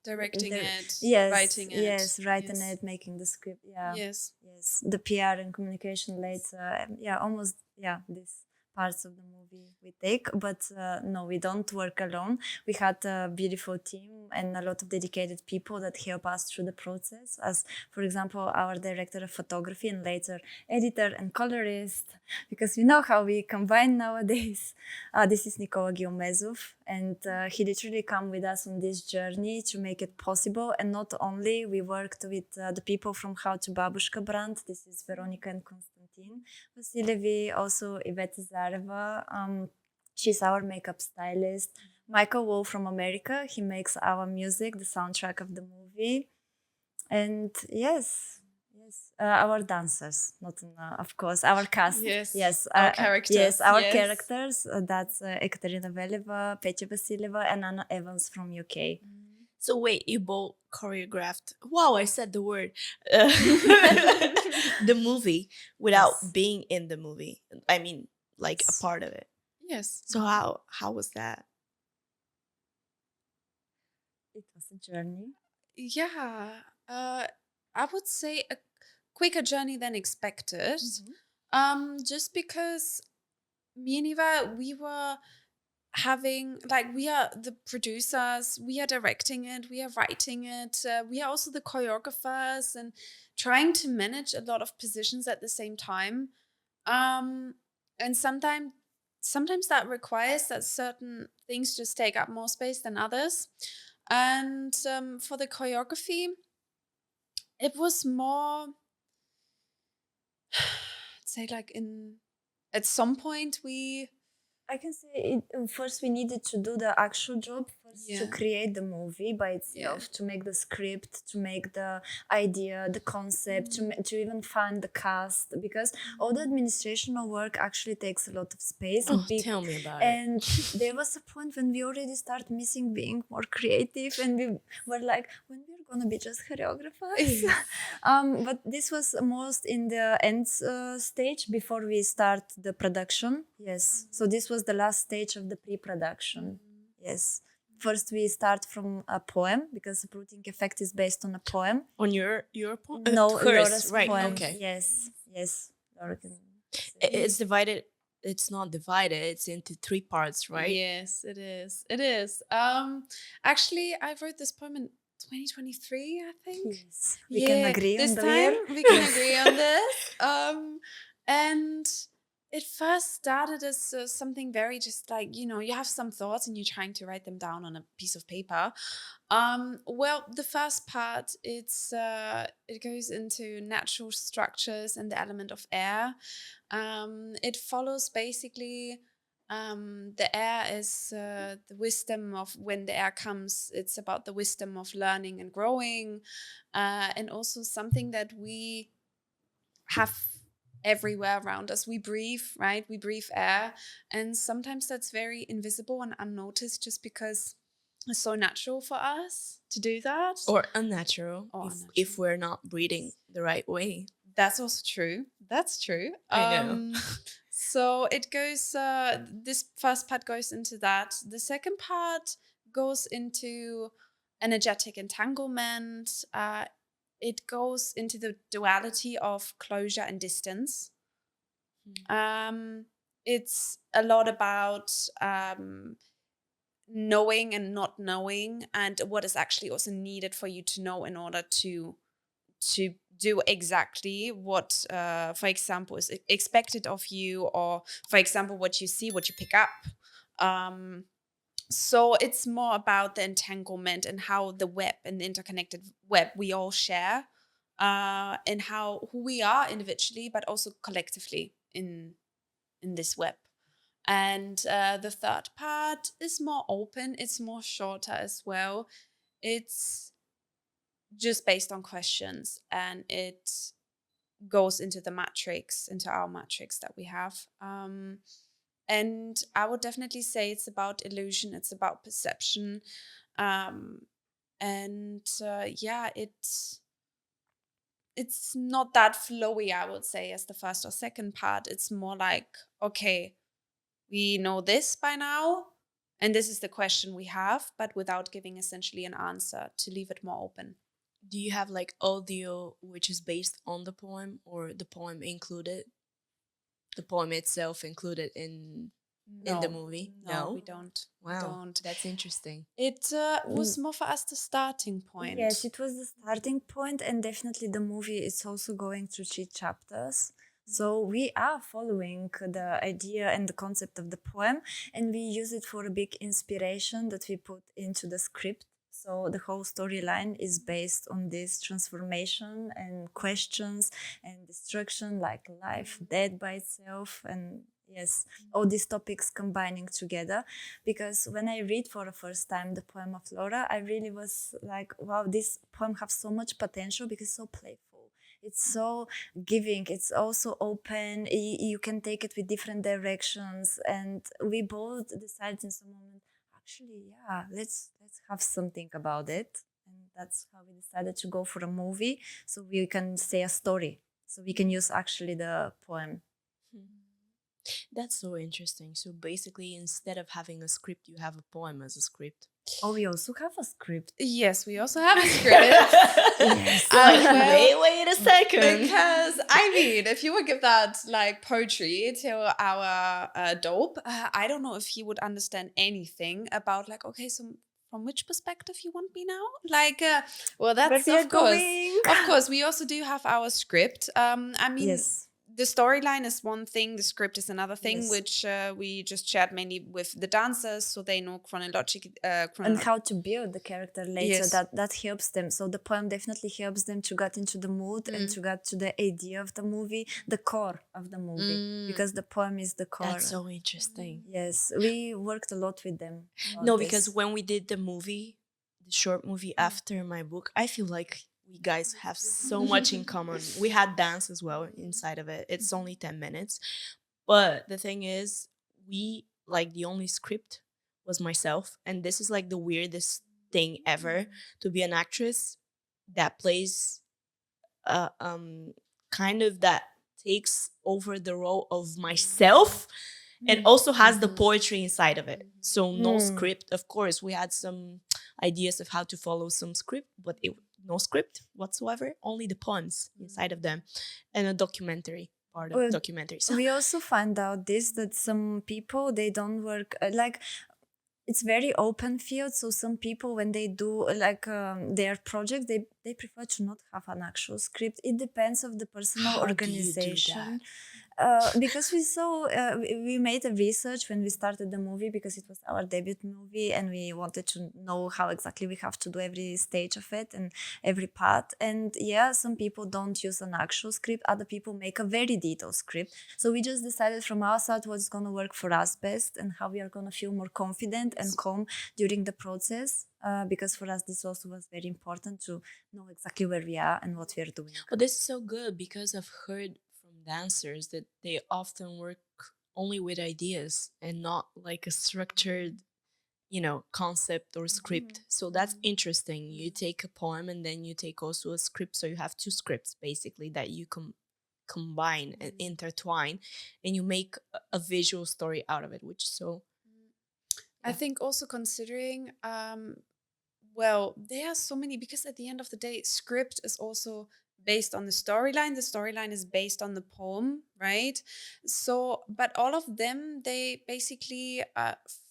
Directing the- it. Yes, Writing it. yes, writing Yes. it, making the script. Yeah, Yes. yes, the PR and communication later. Yeah, almost. Yeah, these parts of the movie we take, but no, we don't work alone. We had a beautiful team and a lot of dedicated people that help us through the process. As for example, our director of photography and later editor and colorist, because we know how we combine nowadays. This is Nicola Gilmezov, and he literally come with us on this journey to make it possible. And not only we worked with the people from How to Babushka brand. This is Veronica and Konstantin Vasilevi, also Iveta Zareva. She's our makeup stylist. Michael Wolf from America. He makes our music, the soundtrack of the movie. And yes, our dancers, not of course, our cast. Yes, our characters. Yes, our Yes. characters. That's Ekaterina Veleva, Petya Vasileva, and Anna Evans from UK. So wait, you both choreographed. Wow, I said the word. The movie without Yes. being in the movie. I mean, like a part of it. Yes. So how was that? It was a journey. Yeah. I would say a quicker journey than expected. Just because me and Eva, we were having, like, we are the producers, we are directing it, we are writing it, we are also the choreographers and trying to manage a lot of positions at the same time. And sometimes that requires that certain things just take up more space than others. And for the choreography, it was more, I'd say, like at some point I can say first we needed to do the actual job first to Yeah. create the movie by itself, to make the script, to make the idea, the concept, to even find the cast, because all the administrational work actually takes a lot of space. Oh, tell me about it. And there was a point when we already start missing being more creative, and we were like, when we're gonna be just choreographers. But this was most in the end stage before we start the production. Yes, so this was the last stage of the pre-production. Yes, first we start from a poem, because uprooting effect is based on a poem. On your poem? No, hers, Laura's right? poem. Okay. Yes, Laura can say. It's divided. It's not divided. It's into 3 parts, right? Yes, it is. It is. Actually, I wrote this poem in 2023, I think. Yes, we can agree this on the time year. we can agree on this. And It first started as something very just like, you have some thoughts and you're trying to write them down on a piece of paper. Well, the first part, it goes into natural structures and the element of air. It follows basically the air is the wisdom of when the air comes. It's about the wisdom of learning and growing, and also something that we have everywhere around us. We breathe, right? We breathe air, and sometimes that's very invisible and unnoticed just because it's so natural for us to do that. Or unnatural, if we're not breathing the right way. That's also true. That's true. I know. So it goes, this first part goes into that. The second part goes into energetic entanglement. It goes into the duality of closure and distance. It's a lot about knowing and not knowing, and what is actually also needed for you to know in order to do exactly what, for example, is expected of you, or for example, what you see, what you pick up. So it's more about the entanglement and how the web and the interconnected web we all share, and who we are individually, but also collectively in this web. And the third part is more open. It's more shorter as well. It's just based on questions, and it goes into the matrix, into our matrix that we have. And I would definitely say it's about illusion, it's about perception. It's not that flowy, I would say, as the first or second part. It's more like, okay, we know this by now, and this is the question we have, but without giving essentially an answer, to leave it more open. Do you have like audio which is based on the poem, or the poem included? The poem itself included in the movie? No, we don't. Wow, we don't. That's interesting. It was more for us the starting point. Yes, it was the starting point, and definitely the movie is also going through 3 chapters. So we are following the idea and the concept of the poem, and we use it for a big inspiration that we put into the script. So the whole storyline is based on this transformation and questions and destruction, like life, death by itself, and yes, all these topics combining together. Because when I read for the first time the poem of Laura, I really was like, wow, this poem has so much potential because it's so playful. It's so giving. It's also open. You can take it with different directions. And we both decided in some moment, actually, yeah, let's have something about it. And that's how we decided to go for a movie, so we can say a story. So we can use actually the poem. That's so interesting. So basically, instead of having a script, you have a poem as a script. Oh, we also have a script. Yes, we also have a script. Yes. Wait a second. Because, I mean, if you would give that, like, poetry to our dope, I don't know if he would understand anything about, like, okay, so from which perspective you want me now? Like, well, that's, of course, we also do have our script. I mean... Yes. The storyline is one thing, the script is another thing, yes. Which we just shared mainly with the dancers, so they know chronologically. And how to build the character later, yes. that helps them. So the poem definitely helps them to get into the mood and to get to the idea of the movie, the core of the movie, because the poem is the core. That's so interesting. Yes, we worked a lot with them. No, because when we did the movie, the short movie after my book, I feel like we guys have so much in common. We had dance as well inside of it. It's only 10 minutes. But the thing is, we, like, the only script was myself. And this is like the weirdest thing ever, to be an actress that plays kind of that takes over the role of myself and also has the poetry inside of it. So no script. Of course, we had some ideas of how to follow some script, but no script whatsoever, only the poems inside of them, and a documentary part of documentary. So we also find out that some people, they don't work like, it's very open field. So some people, when they do like their project, they prefer to not have an actual script. It depends of the personal organization. Because we saw, we made a research when we started the movie because it was our debut movie and we wanted to know how exactly we have to do every stage of it and every part. And yeah, some people don't use an actual script, other people make a very detailed script. So we just decided from our side what's going to work for us best and how we are going to feel more confident and calm during the process. Because for us, this also was very important to know exactly where we are and what we are doing. But this is so good because I've heard from dancers that they often work only with ideas and not like a structured, concept or script. So that's interesting. You take a poem and then you take also a script. So you have two scripts basically that you combine and intertwine, and you make a visual story out of it, which is so. I think also considering, well, there are so many, because at the end of the day, script is also based on the storyline. The storyline is based on the poem, right? So, but all of them, they basically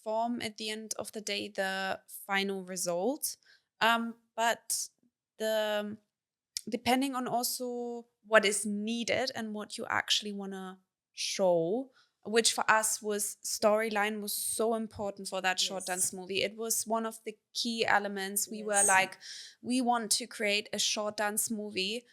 form at the end of the day the final result. But the depending on also what is needed and what you actually want to show, which for us was storyline was so important for that short dance movie. It was one of the key elements. We were like, we want to create a short dance movie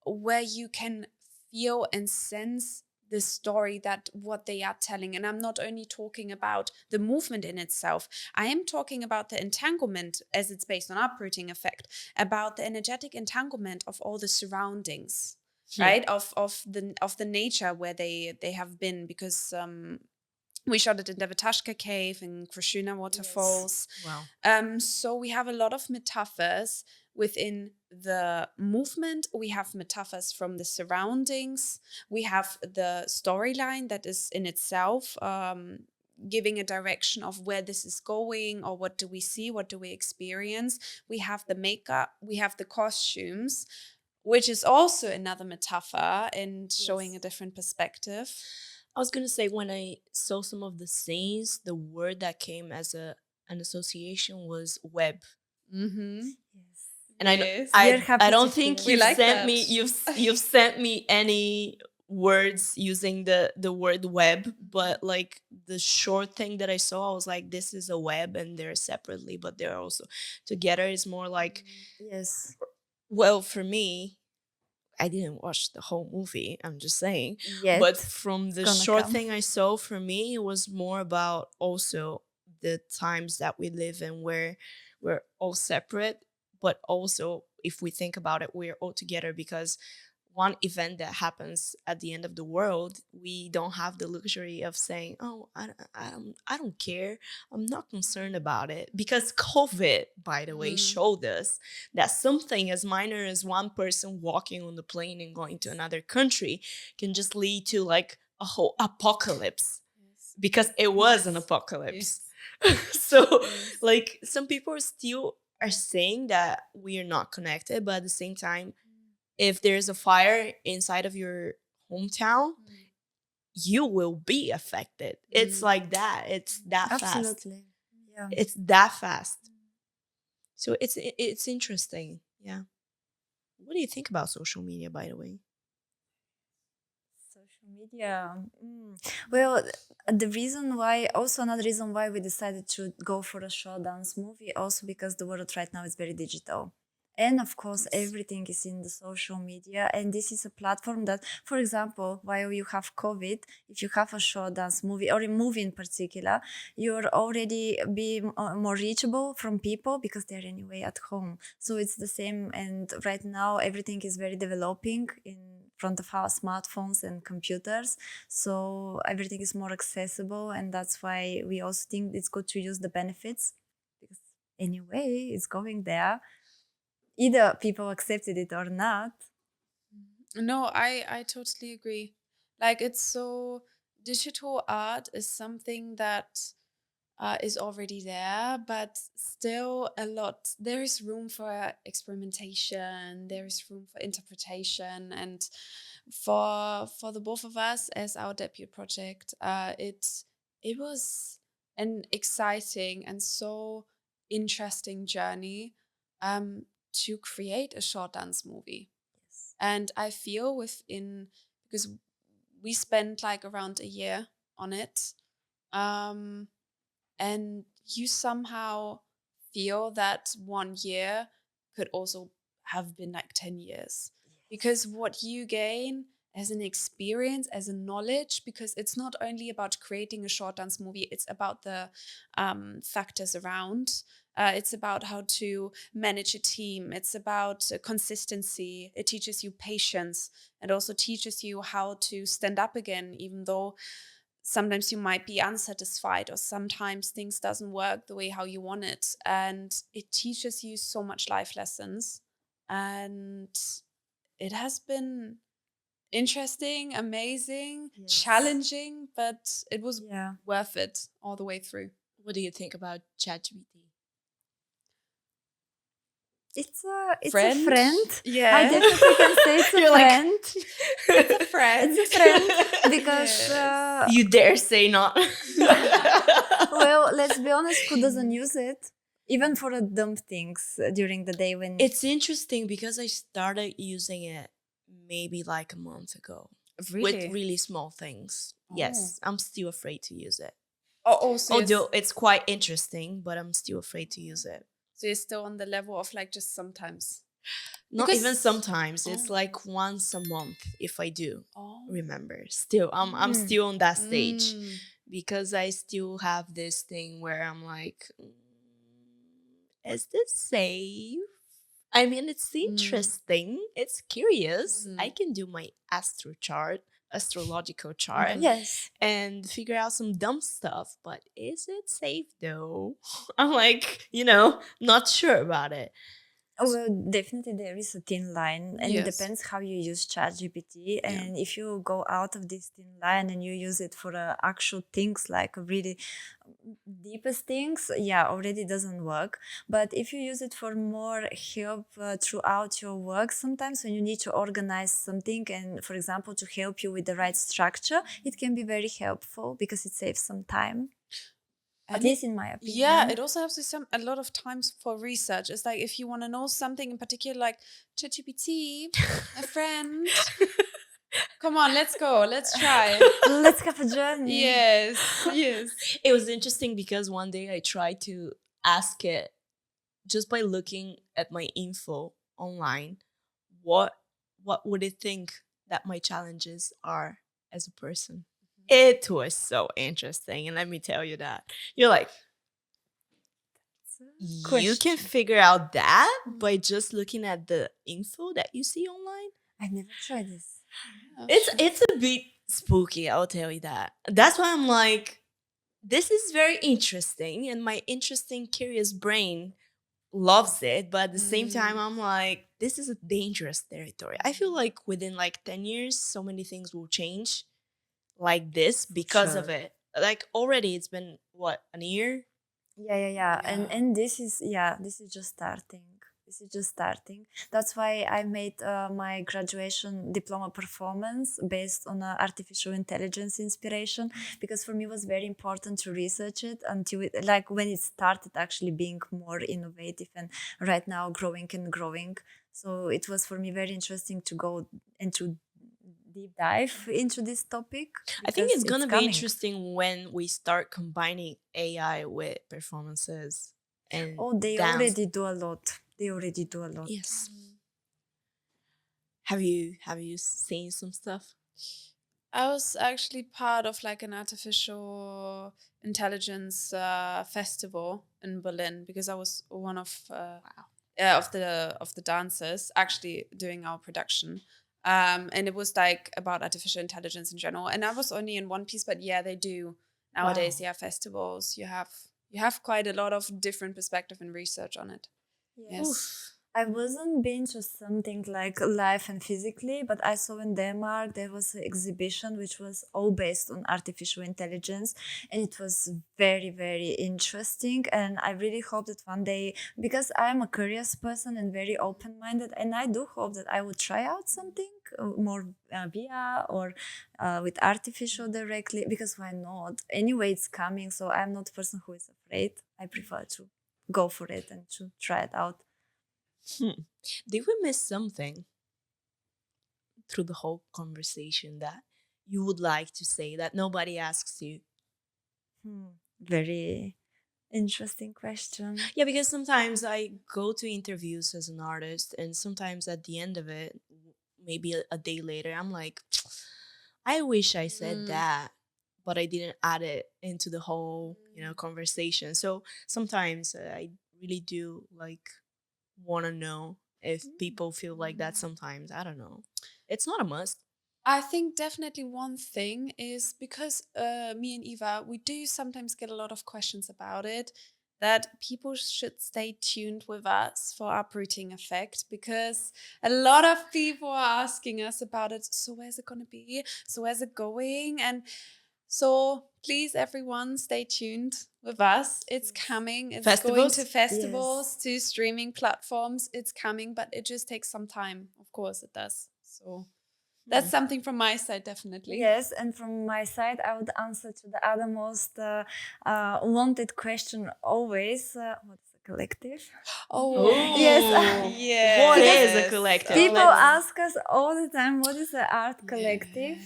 where you can feel and sense the story that what they are telling. And I'm not only talking about the movement in itself, I am talking about the entanglement as it's based on uprooting effect, about the energetic entanglement of all the surroundings, right? Of the nature where they have been, because we shot it in the Водеща cave, in Krishna waterfalls. Wow. So we have a lot of metaphors within the movement. We have metaphors from the surroundings. We have the storyline that is in itself giving a direction of where this is going, or what do we see, what do we experience. We have the makeup, we have the costumes, which is also another metaphor and showing a different perspective. I was gonna say, when I saw some of the scenes, the word that came as an association was web. Mm-hmm. And Yes. I don't think We you've like sent that. me you've sent me any words using the word web, but like the short thing that I saw, I was like, this is a web and they're separately, but they're also together. Is more like, Yes. well, for me, I didn't watch the whole movie, I'm just saying. Yet. But from the gonna short come. thing I saw, for me, it was more about also the times that we live in where we're all separate, but also if we think about it, we're all together, because one event that happens at the end of the world, we don't have the luxury of saying, oh, I don't care, I'm not concerned about it, because COVID, by the way, showed us that something as minor as one person walking on the plane and going to another country can just lead to like a whole apocalypse, because it was an apocalypse. So like, some people are saying that we are not connected, but at the same time, if there's a fire inside of your hometown, you will be affected. It's like that. It's that fast. Absolutely. Yeah. It's that fast. So it's interesting. Yeah. What do you think about social media, by the way? Social media. Well, the reason why, also another reason why we decided to go for a short dance movie, also because the world right now is very digital. And of course, everything is in the social media. And this is a platform that, for example, while you have COVID, if you have a short dance movie or a movie in particular, you're already be more reachable from people because they're anyway at home. So it's the same. And right now, everything is very developing in front of our smartphones and computers. So everything is more accessible. And that's why we also think it's good to use the benefits, because anyway, it's going there. Either people accepted it or not. No, I totally agree. Like, it's so, digital art is something that is already there, but still there is room for experimentation, there is room for interpretation. And for the both of us, as our debut project, it was an exciting and so interesting journey to create a short dance movie. And I feel because we spent like around a year on it. And you somehow feel that 1 year could also have been like 10 years. Because what you gain as an experience, as a knowledge, because it's not only about creating a short dance movie, it's about the factors around. It's about how to manage a team. It's about consistency. It teaches you patience and also teaches you how to stand up again, even though sometimes you might be unsatisfied or sometimes things doesn't work the way how you want it. And it teaches you so much life lessons. And it has been interesting, amazing, challenging, but it was worth it all the way through. What do you think about ChatGPT? It's a Friend? friend. Yeah. I definitely can say it's a You're like- friend. It's a friend. It's a friend because You dare say not? well, let's be honest, who doesn't use it? Even for the dumb things during the day when It's interesting because I started using it maybe like a month ago with really small things. Yes, I'm still afraid to use it. So Although it's quite interesting, but I'm still afraid to use it. so you're still on the level of like just sometimes. Not Because- even sometimes. Oh. It's like once a month if I do Oh. remember. Still, I'm still on that stage Mm. because I still have this thing where I'm like, is this safe? I mean, it's interesting. It's curious. I can do my astrological chart, yes, and figure out some dumb stuff. But is it safe though? I'm like, not sure about it. well, definitely there is a thin line, and it Yes. depends how you use ChatGPT. And if you go out of this thin line and you use it for actual things, like really deepest things, already doesn't work. But if you use it for more help throughout your work, sometimes when you need to organize something, and for example, to help you with the right structure, it can be very helpful because it saves some time. At least in my opinion. Yeah, it also helps you a lot of times for research. It's like if you want to know something in particular, like ChatGPT, a friend. Come on, let's go. Let's try. Let's have a journey. Yes. It was interesting because one day I tried to ask it just by looking at my info online, what would it think that my challenges are as a person? It was so interesting, and let me tell you that you're like, you can figure out that by just looking at the info that you see online. I never tried this. It's a bit spooky, I'll tell you that. That's why I'm like, this is very interesting, and my interesting, curious brain loves it. But at the same time, I'm like, this is a dangerous territory. I feel like within like 10 years, so many things will change like this because of it. Like already, it's been what, a year? Yeah. And this is just starting. This is just starting. That's why I made my graduation diploma performance based on artificial intelligence inspiration, because for me it was very important to research it until when it started actually being more innovative and right now growing. So it was for me very interesting to go and to deep dive into this topic. I think it's gonna be coming. interesting when we start combining AI with performances and They dance. already do a lot. Yes. Have you seen some stuff? I was actually part of like an artificial intelligence festival in Berlin because I was one of the dancers actually doing our production. And it was like about artificial intelligence in general. And I was only in one piece, but yeah, they do nowadays. Yeah, festivals. You have quite a lot of different perspective and research on it. Yes. Oof. I wasn't been to something like live and physically, but I saw in Denmark there was an exhibition which was all based on artificial intelligence, and it was very, very interesting. And I really hope that one day, because I'm a curious person and very open-minded, and I do hope that I would try out something more VR or with artificial directly, because why not? Anyway, it's coming, so I'm not a person who is afraid. I prefer to go for it and to try it out. Did we miss something through the whole conversation that you would like to say that nobody asks you? Very interesting question. Yeah, because sometimes I go to interviews as an artist, and sometimes at the end of it, maybe a day later, I'm like, I wish I said that, but I didn't add it into the whole, conversation. So sometimes I really do like want to know if people feel like that. Sometimes I don't know. It's not a must. I think definitely one thing is because me and Eva, we do sometimes get a lot of questions about it, that people should stay tuned with us for uprooting effect, because a lot of people are asking us about it. So where's it going to be? So where's it going? And so please, everyone, stay tuned with us. It's coming. It's going to festivals, to streaming platforms. It's coming, but it just takes some time. Of course it does. So that's something from my side, definitely. Yes, and from my side, I would answer to the other most wanted question always. What is a collective? Oh, yes. Yeah. What is a collective? People ask us all the time, what is an art collective?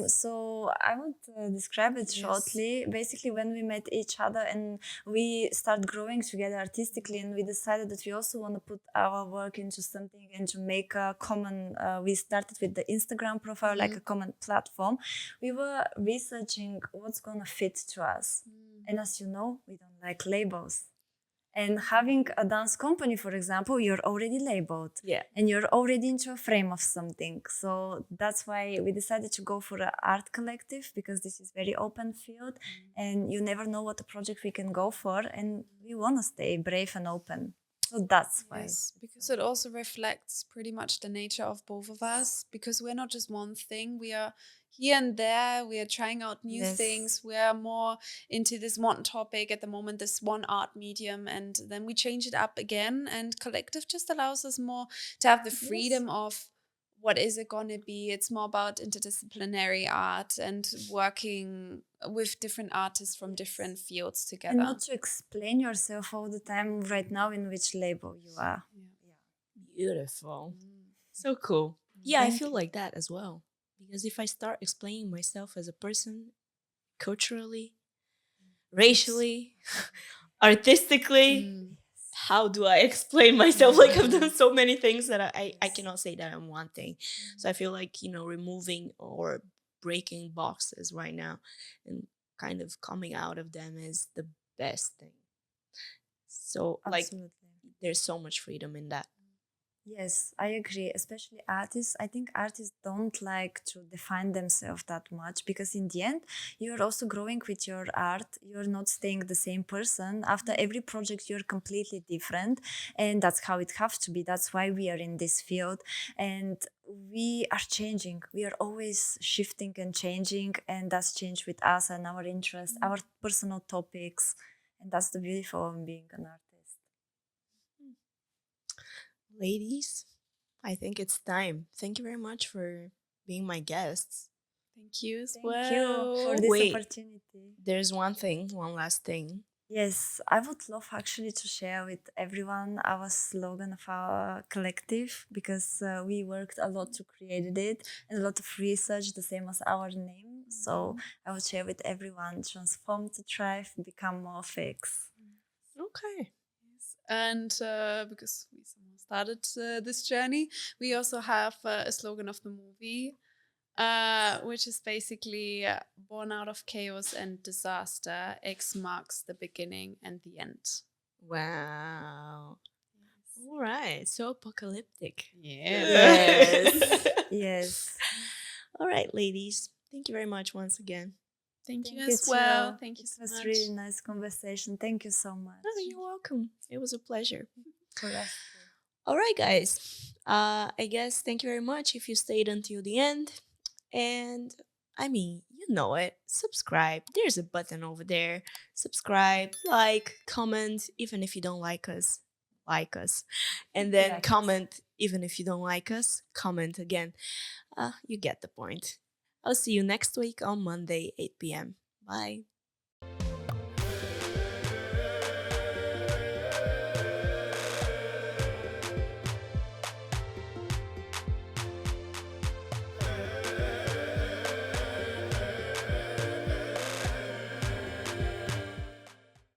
So I would describe it shortly. Basically, when we met each other and we start growing together artistically, and we decided that we also want to put our work into something and to make a common, we started with the Instagram profile, like a common platform. We were researching what's going to fit to us. And as you know, we don't like labels. And having a dance company, for example, you're already labeled. Yeah. And you're already into a frame of something. So that's why we decided to go for an art collective, because this is very open field and you never know what a project we can go for. And we want to stay brave and open. So that's why. Yes, because it also reflects pretty much the nature of both of us, because we're not just one thing. We are here and there. We are trying out new things. We are more into this one topic at the moment, this one art medium, and then we change it up again. And collective just allows us more to have the freedom of what is it going to be. It's more about interdisciplinary art and working with different artists from different fields together. And not to explain yourself all the time right now in which label you are. Beautiful. So cool. Yeah, I feel like that as well. Because if I start explaining myself as a person, culturally, racially, artistically, how do I explain myself? Like, I've done so many things that I cannot say that I'm one thing. So I feel like, removing or breaking boxes right now and kind of coming out of them is the best thing. So like, there's so much freedom in that. Yes, I agree. Especially artists. I think artists don't like to define themselves that much, because in the end, you're also growing with your art. You're not staying the same person. After every project, you're completely different. And that's how it has to be. That's why we are in this field. And we are changing. We are always shifting and changing. And that's changed with us and our interests, our personal topics. And that's the beautiful of being an artist. Ladies, I think it's time. Thank you very much for being my guests. Thank you as Thank you for this opportunity. There's one last thing. Yes, I would love actually to share with everyone our slogan of our collective, because we worked a lot to create it and a lot of research, the same as our name. So I would share with everyone: transform to thrive, become Morphix. Okay. And because we started this journey, we also have a slogan of the movie, which is basically born out of chaos and disaster, X marks the beginning and the end. Wow. Yes. All right. So apocalyptic. Yes. Yes. All right, ladies. Thank you very much once again. Thank you as well. Thank you so much. It was a really nice conversation. Thank you so much. Oh, you're welcome. It was a pleasure. For us. All right, guys. I guess thank you very much if you stayed until the end. And I mean, you know it. Subscribe. There's a button over there. Subscribe, like, comment, even if you don't like us. Like us. And then comment, even if you don't like us. Comment again. You get the point. I'll see you next week on Monday, 8 p.m. Bye.